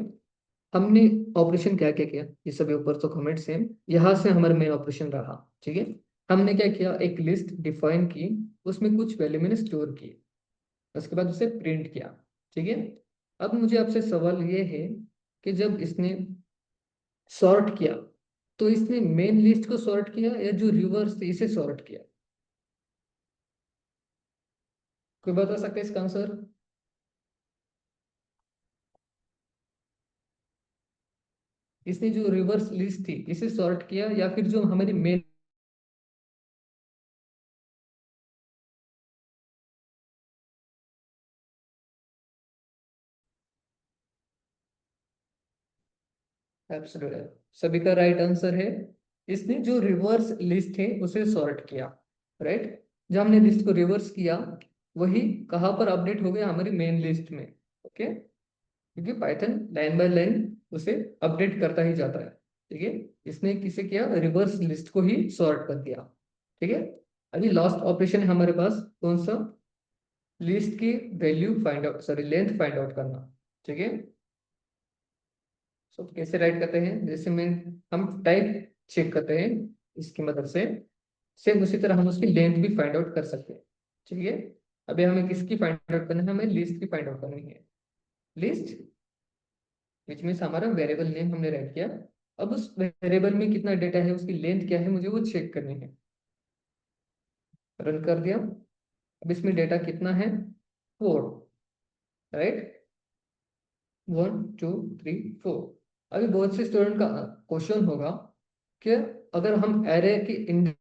हमने ऑपरेशन क्या क्या किया, ये सभी ऊपर तो कमेंट सेम, यहाँ से हमारा मेन ऑपरेशन रहा। ठीक है, हमने क्या किया, एक लिस्ट डिफाइन की, उसमें कुछ वैल्यू मैंने स्टोर की, उसके बाद उसे प्रिंट किया। ठीक है, अब मुझे आपसे सवाल ये है कि जब इसने सॉर्ट किया तो इसने मेन लिस्ट को सॉर्ट किया या जो रिवर्स थे इसे सॉर्ट किया? कोई बता सकता है इसका आंसर? इसने जो रिवर्स लिस्ट थी इसे सॉर्ट किया या फिर जो हमारी मेन एब्सोल्यूट है, सभी का राइट आंसर है। इसने जो रिवर्स लिस्ट है उसे सॉर्ट किया, राइट। जब हमने लिस्ट को रिवर्स किया, वही कहाँ पर अपडेट हो गया, हमारी मेन लिस्ट में। ओके, क्योंकि पाइथन लाइन बाय लाइन उसे अपडेट करता ही जाता है। ठीक है, इसने किसे किया, रिवर्स लिस्ट को ही सॉर्ट कर दिया। ठीक है, अभी लास्ट ऑपरेशन है हमारे पास, कौन सा, लिस्ट की value find out, sorry length find out करना। ठीक है, सो कैसे राइट करते हैं, जैसे मैं, हम टाइप चेक करते हैं इसकी मदद से, सेम उसी तरह हम उसकी लेंथ भी फाइंड आउट कर सकते हैं। ठीक है, अभी हमें किसकी फाइंड आउट करना है, हमें लिस्ट की फाइंड आउट करनी है। लिस्ट विच मीन्स हमारा वेरिएबल नेम हमने राइट किया। अब उस वेरिएबल में कितना डेटा है, उसकी लेंथ क्या है, मुझे वो चेक करनी है। रन कर दिया, अब इसमें डेटा कितना है, 4, राइट, 1 2 3 4। अभी बहुत से स्टूडेंट का क्वेश्चन होगा कि अगर हम एरे की इंडेक्स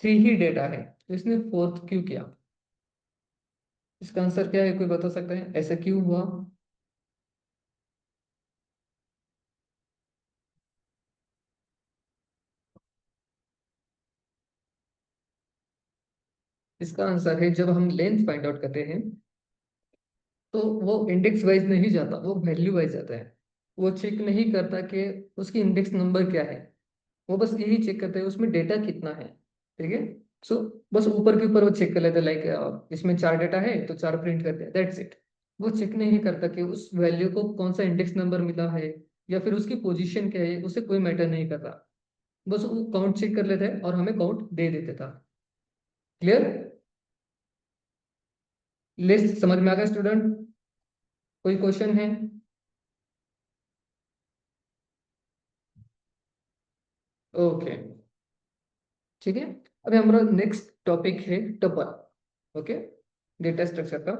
3 ही डेटा है, तो इसने फोर्थ क्यों किया। इसका आंसर क्या है, कोई बता सकता है, ऐसा क्यों हुआ। इसका आंसर है, जब हम लेंथ फाइंड आउट करते हैं, तो वो इंडेक्स वाइज नहीं जाता, वो वैल्यू वाइज जाता है। वो चेक नहीं करता कि उसकी इंडेक्स नंबर क्या है, वो बस यही चेक करता है उसमें डेटा कितना है। ठीक है, सो बस ऊपर के ऊपर वो चेक कर लेता है, लाइक इसमें 4 डेटा है तो 4 प्रिंट करते हैं, दैट्स इट। वो चेक नहीं करता कि उस वैल्यू को कौन सा इंडेक्स नंबर मिला है, या फिर उसकी पोजीशन क्या है, उसे कोई मैटर नहीं करता। बस वो काउंट चेक कर लेता है और हमें काउंट दे देता था। क्लियर, लिस्ट समझ में आ गया स्टूडेंट, कोई क्वेश्चन है। ओके, ठीक है, अभी हमारा नेक्स्ट टॉपिक है टपल। ओके, डेटा स्ट्रक्चर का।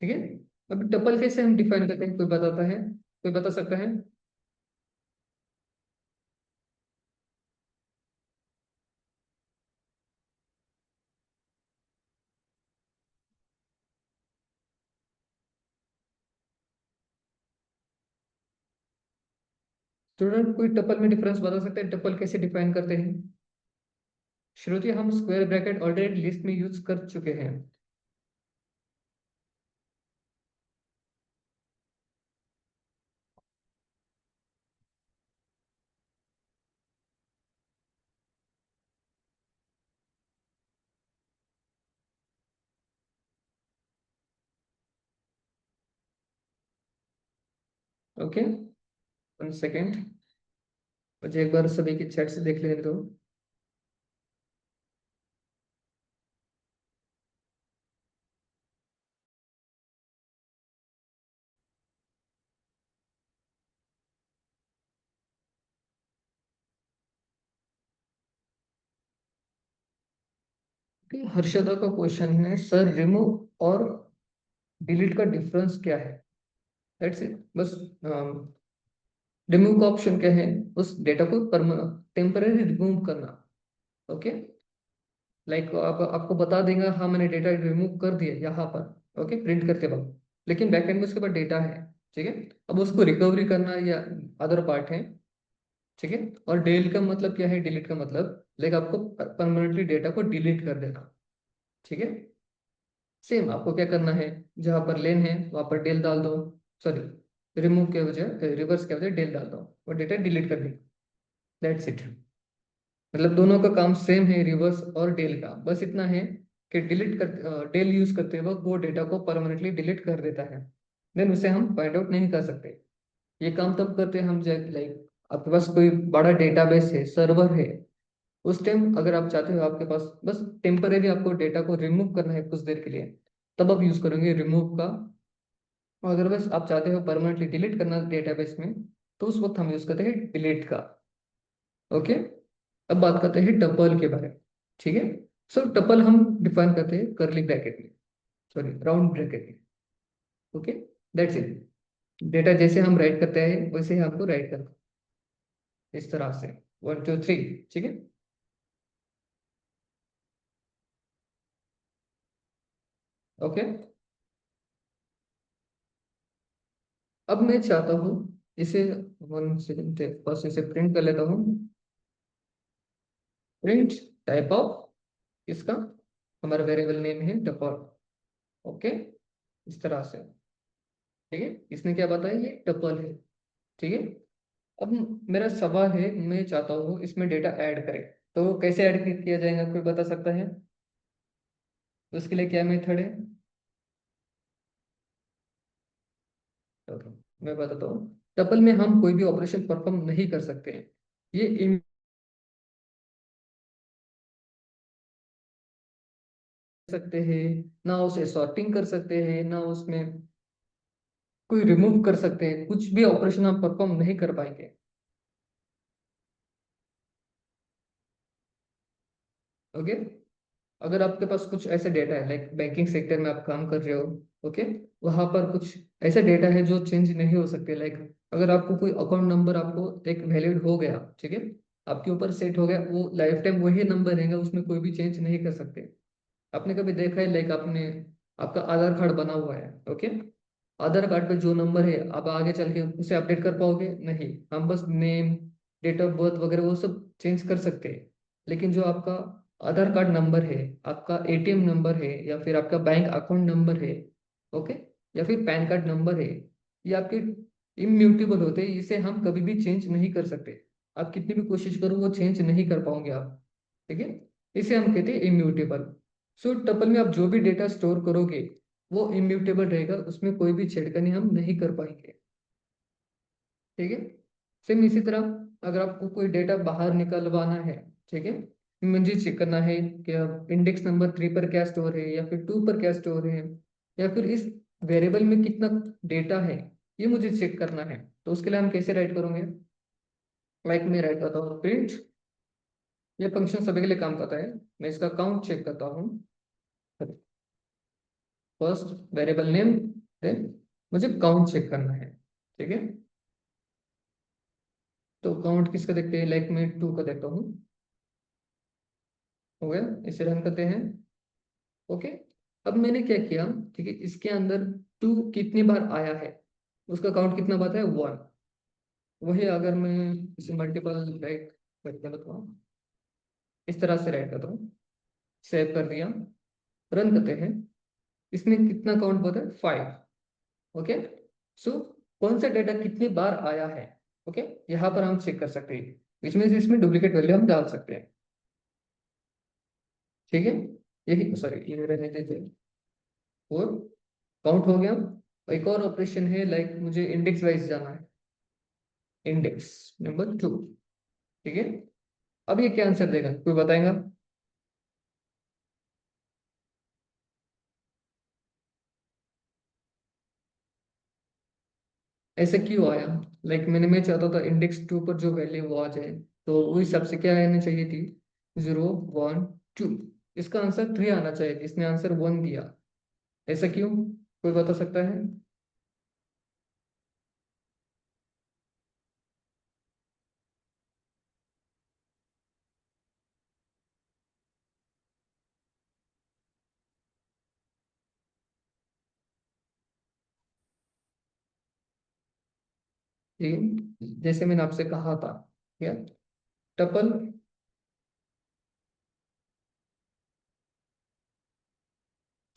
ठीक है, अब टपल कैसे हम डिफाइन करते हैं, कोई बताता है, कोई बता सकता है। स्टूडेंट कोई टपल में डिफरेंस बता सकते हैं, टपल कैसे डिफाइन करते हैं। श्रुति, हम स्क्वायर ब्रैकेट ऑलरेडी लिस्ट में यूज कर चुके हैं। ओके, 1 सेकेंड, मुझे एक बार सभी की चैट से देख लेने दो। Okay, हर्षदा का क्वेश्चन है, सर रिमूव और डिलीट का डिफरेंस क्या है। दैट्स इट, बस। रिमूव का ऑप्शन क्या है, उस डेटा को टेम्पररी रिमूव करना। ओके, लाइक आप आपको बता देगा, हाँ मैंने डेटा रिमूव कर दिया यहाँ पर, ओके, प्रिंट करते वक्त, लेकिन बैकएंड में उसके पास डेटा है। ठीक है, अब उसको रिकवरी करना या अदर पार्ट है। ठीक है, और डेल का मतलब क्या है, डिलीट का मतलब लाइक आपको परमानेंटली डेटा को डिलीट कर देना। ठीक है, सेम आपको क्या करना है, जहां पर लेन है वहां पर डेल डाल दो, सॉरी रिमूव के वजह रिवर्स के वजह डेल डाल दो, और डेटा डिलीट कर दी, दैट्स इट। मतलब दोनों का काम सेम है, रिवर्स और डेल का, बस इतना है कि डिलीट कर, डेल यूज करते वक्त वो डेटा को परमानेंटली डिलीट कर देता है, देन उसे हम फाइंड आउट नहीं कर सकते। ये काम तब करते हैं हम जब लाइक आपके पास कोई बड़ा डेटाबेस है, सर्वर है, उस टाइम अगर आप चाहते हो आपके पास बस टेम्परेरी आपको डेटा को रिमूव करना है कुछ देर के लिए, तब आप यूज करेंगे रिमूव का। और अदरवाइज आप चाहते हो परमानेंटली डिलीट करना डेटाबेस में, तो उस वक्त हम यूज करते हैं डिलीट का। ओके, अब बात करते हैं टपल के बारे में। ठीक है, सो टपल हम डिफाइन करते हैं करली ब्रैकेट में, सॉरी राउंड ब्रैकेट में। Okay, that's it. डेटा जैसे हम राइट करते हैं वैसे ही आपको राइट करना है, इस तरह से 1 2 3। ठीक है, ओके, अब मैं चाहता हूँ इसे, वन सेकंड, फर्स्ट इसे प्रिंट कर लेता हूँ। प्रिंट टाइप ऑफ इसका, हमारा वेरिएबल नेम है टपल। ओके, इस तरह से। ठीक है, इसने क्या बताया, ये टपल है। ठीक है, अब मेरा सवाल है, मैं चाहता हूँ इसमें डेटा ऐड करें, तो कैसे ऐड किया जाएगा, कोई बता सकता है? तो उसके लिए क्या मेथड है? ओके, मैं बताता हूँ। टपल में हम कोई भी ऑपरेशन परफॉर्म नहीं कर सकते हैं। ये सकते हैं, ना उसे सॉर्टिंग कर सकते हैं, ना उसमें कोई रिमूव कर सकते हैं, कुछ भी ऑपरेशन हम परफॉर्म नहीं कर पाएंगे। ओके, अगर आपके पास कुछ ऐसा डेटा है, लाइक बैंकिंग सेक्टर में आप काम कर रहे हो, ओके, वहां पर कुछ ऐसा डेटा है जो चेंज नहीं हो सकते, लाइक अगर आपको कोई अकाउंट नंबर आपको एक वैलिड हो गया, ठीक है, आपके ऊपर सेट हो गया, वो लाइफ टाइम वही नंबर रहेगा, उसमें कोई भी चेंज नहीं कर सकते। आपने कभी देखा है, लाइक आपने, आपका आधार कार्ड बना हुआ है, ओके, आधार कार्ड पे जो नंबर है आप आगे चल के उसे अपडेट कर पाओगे नहीं, हम बस नेम, डेट ऑफ बर्थ वगैरह वो सब चेंज कर सकते हैं। लेकिन जो आपका आधार कार्ड नंबर है, आपका एटीएम नंबर है, या फिर आपका बैंक अकाउंट नंबर है, ओके, या फिर पैन कार्ड नंबर है, ये आपके इम्यूटेबल होते हैं, इसे हम कभी भी चेंज नहीं कर सकते। आप कितनी भी कोशिश करो वो चेंज नहीं कर पाओगे आप। ठीक है, इसे हम कहते हैं इम्यूटेबल। सो टपल में आप जो भी डेटा स्टोर करोगे वो इम्यूटेबल रहेगा, उसमें कोई भी छेड़खानी हम नहीं कर पाएंगे। ठीक है, सेम इसी तरह अगर आपको कोई डेटा बाहर निकलवाना है, ठीक है, मुझे चेक करना है कि इंडेक्स नंबर 3 पर क्या स्टोर है, या फिर 2 पर क्या स्टोर है, या फिर इस वेरिएबल में कितना डेटा है, ये मुझे चेक करना है, तो उसके लिए हम कैसे राइट करेंगे? लाइक मैं राइट करता हूँ प्रिंट, ये फंक्शन सभी के लिए काम करता है, मैं इसका काउंट चेक करता हूँ। फर्स्ट वेरिएबल नेम, देन मुझे काउंट चेक करना है। ठीक है, तो काउंट किसका देखते हैं, लाइक मैं 2 का देखता हूँ। हो गया, इसे रन करते हैं। ओके, अब मैंने क्या किया, ठीक है, इसके अंदर 2 कितनी बार आया है, उसका काउंट कितना बार है, 1। वही अगर मैं इसे मल्टीपल राइट करके बताता हूँ, इस तरह से राइट करता हूँ, सेव कर दिया, रन करते हैं। इसने कितना काउंट बताया, 5। ओके, सो कौन सा डेटा कितनी बार आया है, ओके, यहाँ पर हम चेक कर सकते हैं, विच मीन्स इसमें डुप्लीकेट वैल्यू हम डाल सकते हैं। ठीक है, यही, सॉरी, ये रहने देते हैं। और काउंट हो गया। एक और ऑपरेशन है, लाइक मुझे इंडेक्स वाइज जाना है, इंडेक्स नंबर 2। ठीक है, अब ये क्या आंसर देगा, कोई बताएगा? ऐसे क्यों आया? लाइक मैं चाहता था इंडेक्स 2 पर जो वैल्यू वो आ जाए, तो वो हिसाब से क्या आनी चाहिए थी, 0 1 2। इसका आंसर 3 आना चाहिए, इसने आंसर 1 दिया। ऐसा क्यों, कोई बता सकता है? ठीक है, जैसे मैंने आपसे कहा था, क्या, tuple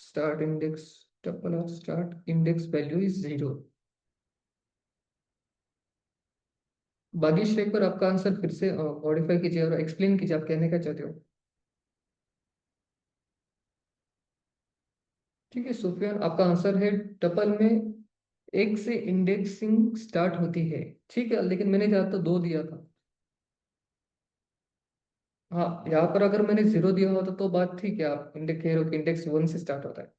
start index, tuple of start index value is 0। Bhagyashree, एक बार आपका आंसर फिर से मॉडिफाई कीजिए और एक्सप्लेन कीजिए, आप कहने का चाहते हो। ठीक है सुफियान, आपका आंसर है, टपल में एक से इंडेक्सिंग स्टार्ट होती है। ठीक है, लेकिन मैंने जहाँ तो 2 दिया था। हाँ, यहाँ पर अगर मैंने 0 दिया होता तो बात ठीक है, आप इंडेक्स कह रहे हो कि इंडेक्स 1 से स्टार्ट होता है।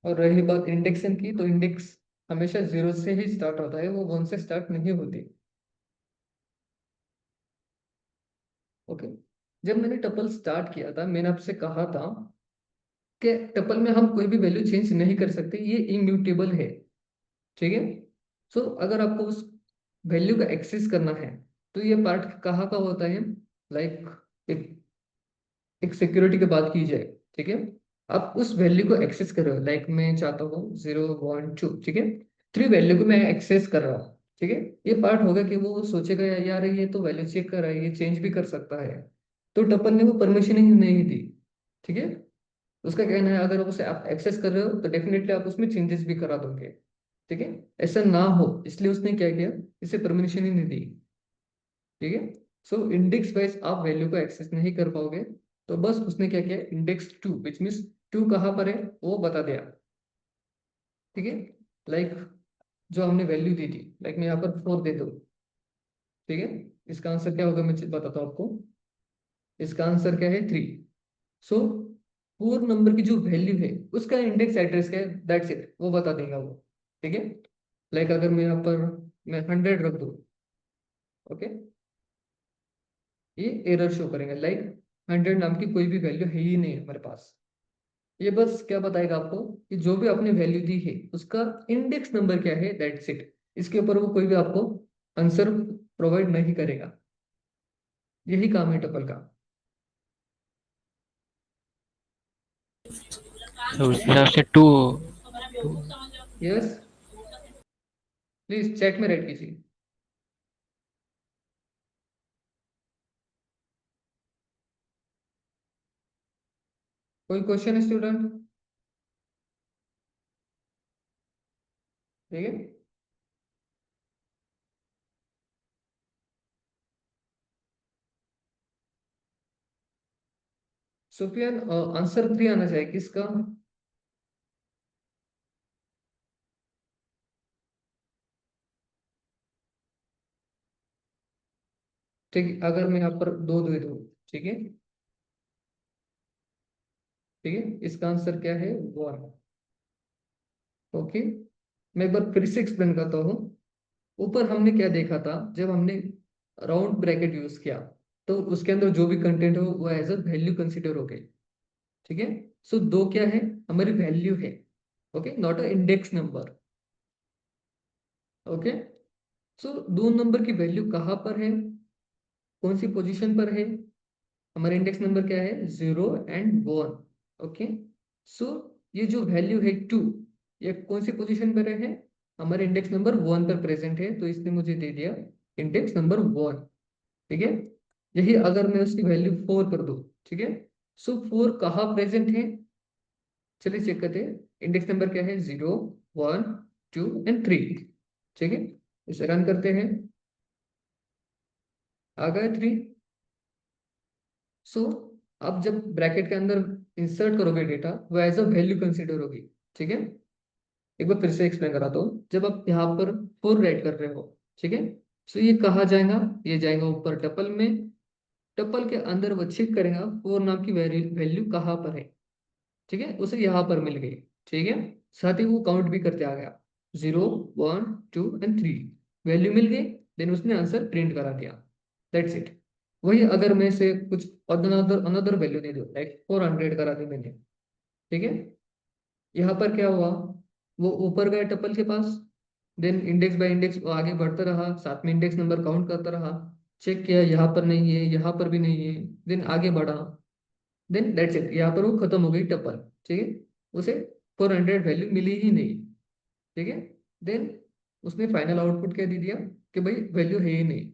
और रही बात इंडेक्शन की, तो इंडेक्स हमेशा 0 से ही स्टार्ट होता है, वो 1 से स्टार्ट नहीं होती। ओके, जब मैंने टपल स्टार्ट किया था, मैंने आपसे कहा था कि टपल में हम कोई भी वैल्यू चेंज नहीं कर सकते, ये इम्यूटेबल है। ठीक है, सो अगर आपको उस वैल्यू का एक्सेस करना है, तो ये पार्ट कहाँ का होता है, लाइक एक सिक्योरिटी की बात की जाए, ठीक है, आप उस वैल्यू को एक्सेस कर रहे हो, लाइक मैं चाहता हूँ 0 1 2, ठीक है, 3 वैल्यू को मैं एक्सेस कर रहा हूँ, ठीक है। ये पार्ट होगा कि वो सोचेगा यार ये तो वैल्यू चेक कर रहा है, ये चेंज भी कर सकता है, तो टपल ने वो परमिशन ही नहीं दी, ठीक है। उसका कहना है अगर उसे आप एक्सेस कर रहे हो तो डेफिनेटली आप उसमें चेंजेस भी करा दोगे, ठीक है। ऐसा ना हो इसलिए उसने क्या किया, इसे परमिशन ही नहीं दी, ठीक है। सो इंडेक्स वाइज आप वैल्यू को एक्सेस नहीं कर पाओगे, तो बस उसने क्या किया, index two which means two कहाँ पर है वो बता दिया, ठीक है। लाइक जो हमने वैल्यू दी थी, लाइक मैं यहाँ पर 4 दे दूँ, ठीक है। इसका आंसर क्या होगा मैं बताता हूँ आपको, इसका आंसर क्या है 3। सो 4 नंबर की जो वैल्यू है उसका इंडेक्स एड्रेस क्या है, दैट्स इट, वो बता देगा वो, ठीक है। लाइक अगर मैं यहाँ पर मैं 100 रख दूँ, ओके, ये एरर शो करेंगे, लाइक 100 नाम की कोई भी वैल्यू है ही नहीं हमारे पास। ये बस क्या बताएगा आपको कि जो भी आपने वैल्यू दी है उसका इंडेक्स नंबर क्या है, दैट्स इट। इसके ऊपर वो कोई भी आपको आंसर प्रोवाइड नहीं करेगा, यही काम है टपल का, तो ठीक उस है। हिसाब से टू। यस, प्लीज चैट में राइट कीजिए। कोई क्वेश्चन है स्टूडेंट, ठीक है। सुफियान आंसर 3 आना चाहिए किसका, ठीक है। अगर मैं यहाँ पर 2 दे दूँ, ठीक है, ठीक है, इसका आंसर क्या है 1, ओके। मैं एक बार फिर से एक्सप्लेन करता हूँ। ऊपर हमने क्या देखा था, जब हमने राउंड ब्रैकेट यूज किया तो उसके अंदर जो भी कंटेंट हो वो एज अ वैल्यू कंसिडर हो गई, ठीक है। सो दो क्या है, हमारी वैल्यू है, okay, not a index number, okay. So 2 number की वैल्यू कहाँ पर है, कौन सी पोजीशन पर है, हमारा इंडेक्स नंबर क्या है 0 और 1, ओके। सो ये जो वैल्यू है 2, ये कौन सी पोजीशन पर है, हमारे इंडेक्स नंबर 1 पर प्रेजेंट है, तो इसने मुझे दे दिया इंडेक्स नंबर 1, ठीक है। यही अगर मैं उसकी वैल्यू 4 कर दूं, ठीक है, सो 4 कहाँ प्रेजेंट है, चलिए चेक करते हैं। इंडेक्स नंबर क्या है 0 1 2 एंड 3, ठीक है। इसे रन करते हैं, आ गया 3। सो अब जब ब्रैकेट के अंदर इंसर्ट करोगे डेटा वो एज अ वैल्यू कंसिडर होगी, ठीक है। एक बार फिर से एक्सप्लेन कराता हूँ, जब आप यहाँ पर 4 राइट कर रहे हो, ठीक है, सो ये कहाँ जाएगा, ये जाएगा ऊपर टपल में, टपल के अंदर वो चेक करेगा 4 नाम की वैल्यू कहाँ पर है, ठीक है, उसे यहाँ पर मिल गई, ठीक है। साथ ही वो काउंट भी करते आ गया 0 1 2 एंड 3, वैल्यू मिल गई, देन उसने आंसर प्रिंट करा दिया, दैट्स इट। वही अगर मैं से कुछ अनदर अनदर वैल्यू दे दूँ, लाइक 400 करा दी मैंने, ठीक है, यहाँ पर क्या हुआ, वो ऊपर गए टपल के पास, देन इंडेक्स बाय इंडेक्स वो आगे बढ़ता रहा, साथ में इंडेक्स नंबर काउंट करता रहा, चेक किया यहाँ पर नहीं है, यहाँ पर भी नहीं है, देन आगे बढ़ा, देन दैट्स इट, यहाँ पर वो खत्म हो गई टपल, ठीक है। उसे 400 वैल्यू मिली ही नहीं, ठीक है। देन उसने फाइनल आउटपुट क्या दे दिया कि भाई वैल्यू है ही नहीं,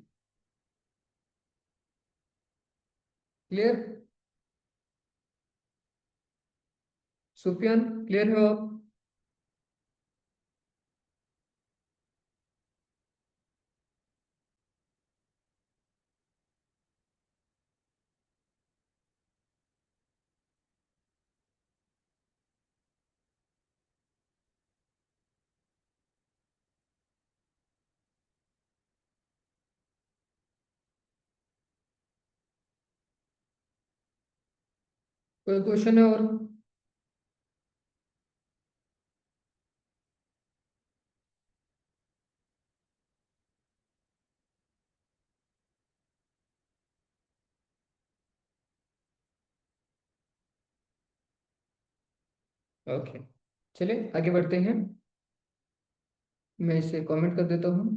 क्लियर, सुफियान क्लियर है आप। कोई क्वेश्चन है और, ओके, चलिए आगे बढ़ते हैं, मैं इसे कमेंट कर देता हूँ,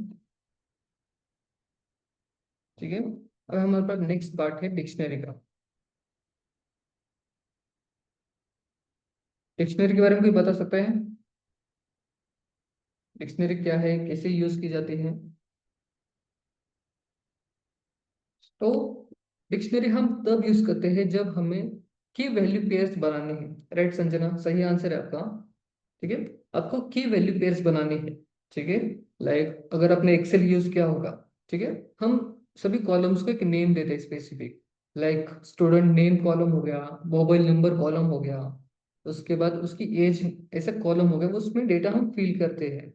ठीक है। अब हमारे पास नेक्स्ट पार्ट है डिक्शनरी का, डिक्शनरी के बारे में कोई बता सकता है? डिक्शनरी क्या है, कैसे यूज की जाती है? तो डिक्शनरी हम तब यूज करते हैं जब हमें की वैल्यू पेयर्स बनानी है। राइट संजना, सही आंसर है आपका। ठीक है, आपको की वैल्यू पेयर्स बनानी है। ठीक है, लाइक अगर आपने एक्सेल यूज किया होगा, ठीक है, हम सभी कॉलम्स को एक नेम देते हैं specific. Like student name column हो गया, मोबाइल नंबर कॉलम हो गया, उसके बाद उसकी एज ऐसा कॉलम हो गया, उसमें डेटा हम फिल करते हैं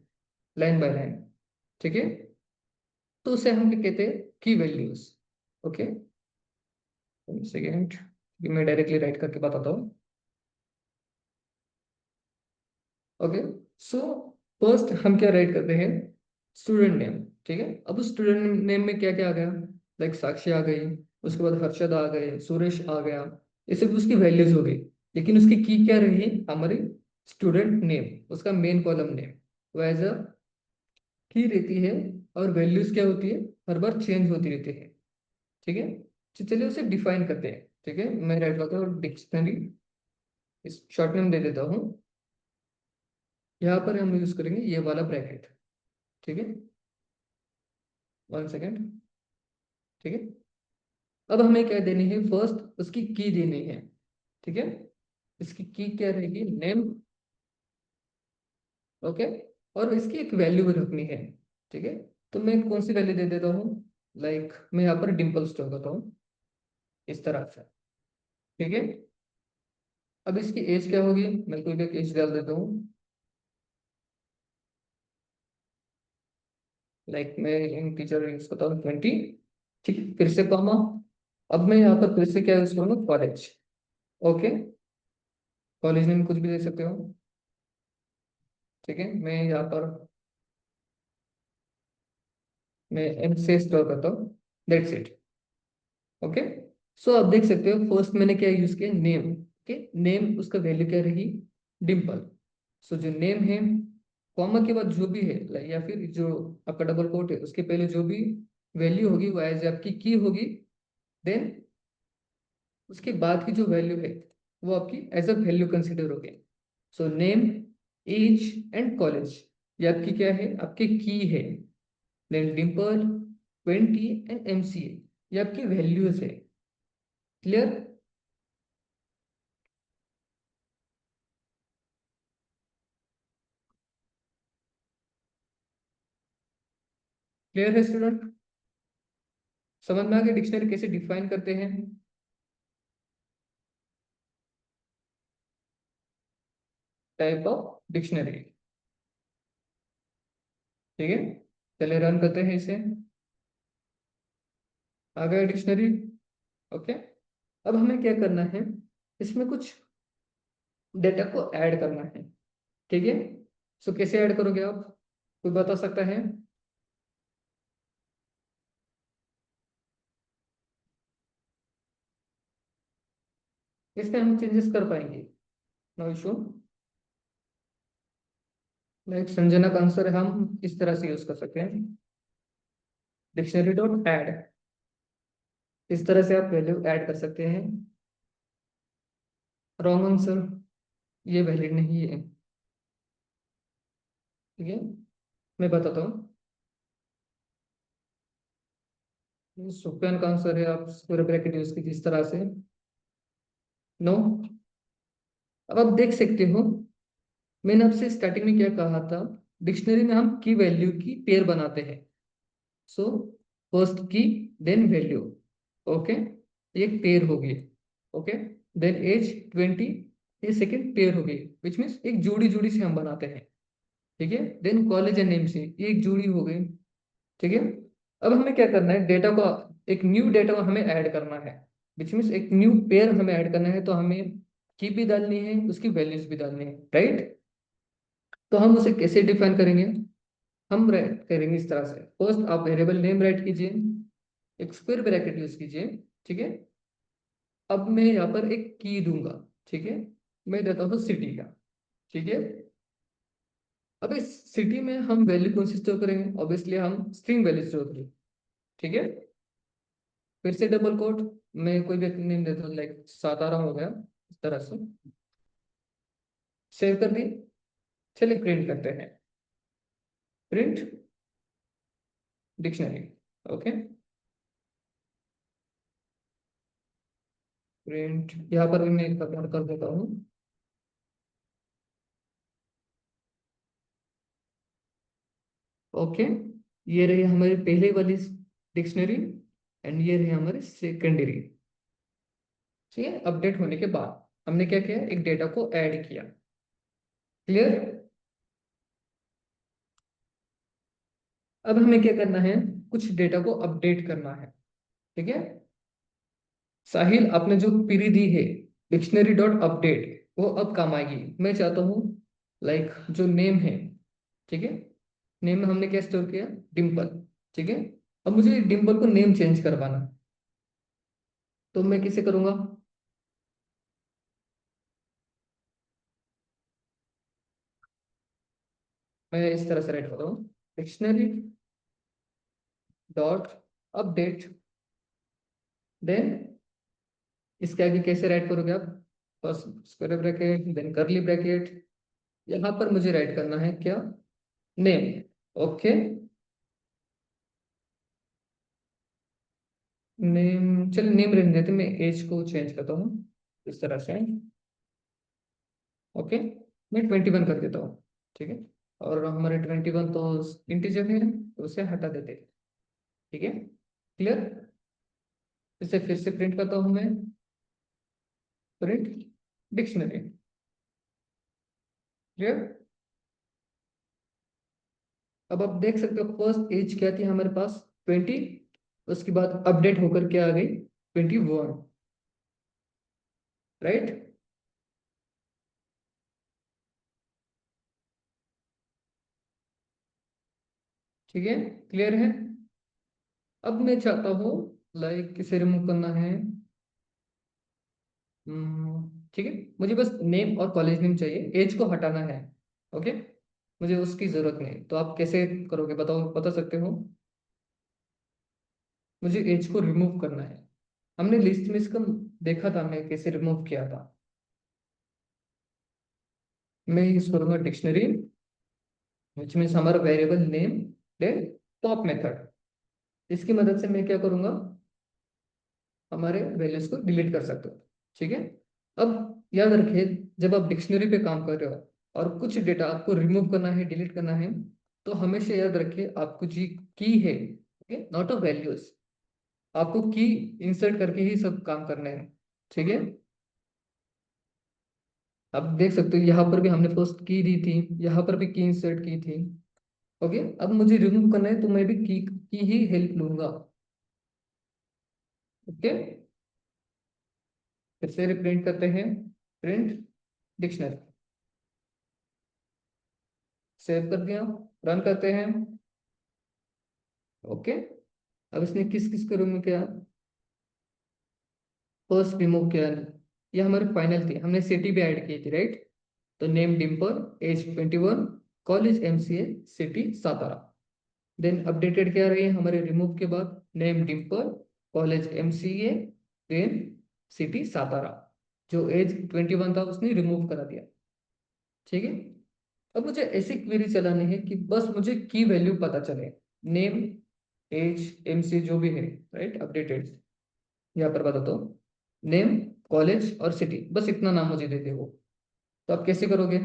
लाइन बाय लाइन। ठीक है, तो उसे हम क्या कहते हैं, की वैल्यूज। ओके, सेकेंड, मैं डायरेक्टली राइट करके बताता हूँ। ओके, सो फर्स्ट हम क्या राइट करते हैं, स्टूडेंट नेम। ठीक है, अब उस स्टूडेंट नेम में क्या क्या आ गया, लाइक साक्षी आ गई, उसके बाद हर्षद आ गए, सुरेश आ गया, ये सब उसकी वैल्यूज हो गई। लेकिन उसकी की क्या रही, हमारी स्टूडेंट नेम, उसका मेन कॉलम नेम वो एज अ की रहती है, और वैल्यूज क्या होती है, हर बार चेंज होती रहती है। ठीक है, तो चलिए उसे डिफाइन करते हैं। ठीक है, मैं राइट करता हूँ डिक्शनरी, इस शॉर्ट नेम दे देता हूँ। यहाँ पर हम यूज करेंगे ये वाला ब्रैकेट। ठीक है, 1 सेकेंड। ठीक है, अब हमें क्या देनी है, फर्स्ट उसकी की देनी है। ठीक है, इसकी की क्या रहेगी, नेम। ओके, और इसकी एक वैल्यू भी रखनी है। ठीक है, तो मैं कौन सी वैल्यू दे देता हूँ, लाइक मैं यहाँ पर डिम्पल स्टोर करता हूँ इस तरह से। ठीक है, अब इसकी एज क्या होगी, मैं कोई भी एक एज डाल देता हूँ, लाइक मैं इन टीचर यूज करता हूँ 20। ठीक है, फिर से कॉमा, अब मैं यहाँ पर फिर से क्या यूज करूँगा, कॉलेज। ओके, कॉलेज नेम कुछ भी दे सकते हो। ठीक है, मैं यहाँ पर मैं एम से स्टोर करता हूँ, दैट्स इट। ओके, सो आप देख सकते हो फर्स्ट मैंने क्या यूज किया, नेम। ओके, नेम उसका वैल्यू क्या रही, डिम्पल। सो जो नेम है, कॉमा के बाद जो भी है या फिर जो आपका डबल कोट है उसके पहले जो भी वैल्यू होगी वो एज आपकी की होगी। देन उसके बाद की जो वैल्यू है वो आपकी एज अ वैल्यू कंसिडर होगी। So name, age and college, ये आपकी क्या है, आपकी की है। देन डिम्पल, 20 एंड एमसीए, ये आपकी वैल्यूज है। क्लियर? क्लियर है स्टूडेंट? समझ में आ गया डिक्शनरी कैसे डिफाइन करते हैं? Type of dictionary. ठीक है, चलिए रन करते हैं इसे। आ गया डिक्शनरी। ओके, अब हमें क्या करना है, इसमें कुछ डेटा को ऐड करना है। ठीक है, सो कैसे ऐड करोगे आप, कोई बता सकता है? इसमें हम चेंजेस कर पाएंगे, नो इशू। लाइक संजना का आंसर हम इस तरह से यूज कर सकते हैं, डिक्शनरी डॉट ऐड, इस तरह से आप वैल्यू ऐड कर सकते हैं। रॉन्ग आंसर, ये वैलिड नहीं है। ठीक है, मैं बताता हूँ, सुफियान का आंसर है, आप स्क्वायर ब्रैकेट यूज कीजिए इस तरह से। नो, अब आप देख सकते हो मैंने आपसे स्टार्टिंग में क्या कहा था, डिक्शनरी में हम की वैल्यू की पेयर बनाते हैं। सो फर्स्ट की, देन वैल्यू। ओके, एक पेयर होगी। ओके, देन एज 20, ये सेकंड पेयर होगी, विच मीन्स एक जोड़ी जोड़ी से हम बनाते हैं। ठीक है, देन कॉलेज एंड नेम से ये एक जोड़ी हो गई। ठीक है, अब हमें क्या करना है, डेटा को एक न्यू डेटा हमें ऐड करना है, विच मीन्स एक न्यू पेयर हमें ऐड करना है, तो हमें की भी डालनी है, उसकी वैल्यूज भी डालनी है। राइट, तो हम उसे कैसे डिफाइन करेंगे, हम राइट करेंगे इस तरह से, फर्स्ट आप वेरिएबल नेम राइट कीजिए, एक स्क्वायर ब्रैकेट यूज कीजिए। ठीक है, अब मैं यहाँ पर एक की दूंगा। ठीक है, मैं देता हूँ सिटी का। ठीक है, अब इस सिटी में हम वैल्यू कौन सी स्टोर करेंगे, ऑब्वियसली हम स्ट्रिंग वैल्यू स्टोर करेंगे। ठीक है, फिर से डबल कोट, मैं कोई भी नेम देता हूँ, लाइक सातारा हो गया, इस तरह से। सेव कर दिए। चलिए प्रिंट करते हैं, प्रिंट डिक्शनरी। ओके, प्रिंट यहाँ पर भी मैं एक बार कर देता हूँ। ओके, ये रही हमारी पहले वाली डिक्शनरी एंड ये रही हमारी सेकेंडरी। ठीक है, अपडेट होने के बाद हमने क्या किया, एक डेटा को ऐड किया। क्लियर? अब हमें क्या करना है, कुछ डेटा को अपडेट करना है। ठीक है, साहिल आपने जो क्वेरी दी है डिक्शनरी डॉट अपडेट, वो अब काम आएगी। मैं चाहता हूँ लाइक जो नेम है, ठीक है, नेम में हमने क्या स्टोर किया, डिम्पल। ठीक है, अब मुझे डिम्पल को नेम चेंज करवाना, तो मैं किसे करूंगा, मैं इस तरह से राइट कर रहा हूँ, डिक्शनरी डॉट अपडेट। देन इसके आगे कैसे राइट करोगे आप, first square bracket then curly bracket. यहाँ पर मुझे राइट करना है क्या, नेम। ओके, नेम, चलिए नेम रहने देते, मैं एज को चेंज करता हूँ इस तरह से। ओके, मैं 21 कर देता हूँ। ठीक है, और हमारे 21 तो इंटीजर है तो उसे हटा देते हैं। ठीक है, क्लियर? इसे फिर से प्रिंट करता हूँ मैं, प्रिंट डिक्शनरी। क्लियर? अब आप देख सकते हो फर्स्ट एज क्या थी हमारे पास, 20, उसके बाद अपडेट होकर क्या आ गई, 21। राइट? ठीक है, क्लियर है? अब मैं चाहता हूँ लाइक किसे रिमूव करना है। ठीक है, मुझे बस नेम और कॉलेज नेम चाहिए, एज को हटाना है। ओके, मुझे उसकी जरूरत नहीं, तो आप कैसे करोगे बताओ, बता सकते हो? मुझे एज को रिमूव करना है। हमने लिस्ट में इसका देखा था, मैं कैसे रिमूव किया था। मैं यूज करूंगा डिक्शनरी विच मीन्स हमारा variable name then top method. इसकी मदद से मैं क्या करूंगा, हमारे वैल्यूज को डिलीट कर सकते हो। ठीक है, अब याद रखिए, जब आप डिक्शनरी पे काम कर रहे हो और कुछ डेटा आपको रिमूव करना है, डिलीट करना है, तो हमेशा याद रखिए आपको जी की है, ओके, नॉट अ वैल्यूज। आपको की इंसर्ट करके ही सब काम करने हैं। ठीक है, आप देख सकते हो यहाँ पर भी हमने फर्स्ट की दी थी, यहाँ पर भी की इंसर्ट की थी। ओके, अब मुझे रिमूव करना है तो मैं भी की ही हेल्प लूंगा। ओके, फिर से रिप्रिंट करते हैं, प्रिंट डिक्शनरी, सेव कर दिया, रन करते हैं। ओके, अब इसने किस किस को रिमूव किया, फर्स्ट रिमूव किया, ये हमारी फाइनल थी, हमने सिटी भी ऐड की थी, राइट? तो name Dimple, age 21, college MCA, city Satara. Then updated क्या रही है हमारे रिमूव के बाद, name Dimple, college MCA, then city Satara. जो एज 21 था उसने रिमूव करा दिया। ठीक है, अब मुझे ऐसी क्वेरी चलानी है कि बस मुझे की वैल्यू पता चले, नेम, एज, एमसी जो भी है, राइट, अपडेटेड। यहाँ पर बता दो, नेम, कॉलेज और सिटी, बस इतना नाम मुझे दे दे वो। तो आप कैसे करोगे,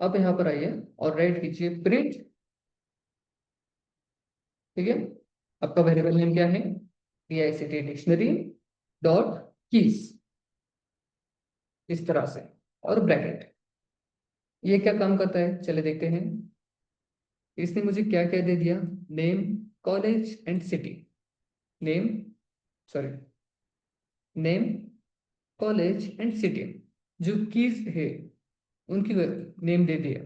आप यहाँ पर आइए और राइट कीजिए प्रिंट। ठीक है, आपका वेरिएबल नेम क्या है, DICT डिक्शनरी डॉट कीज, इस तरह से, और ब्रैकेट। ये क्या काम करता है चले देखते हैं। इसने मुझे क्या क्या दे दिया, name, college and city. Name, sorry, name, college and city, जो कीज है उनकी नेम दे दिया।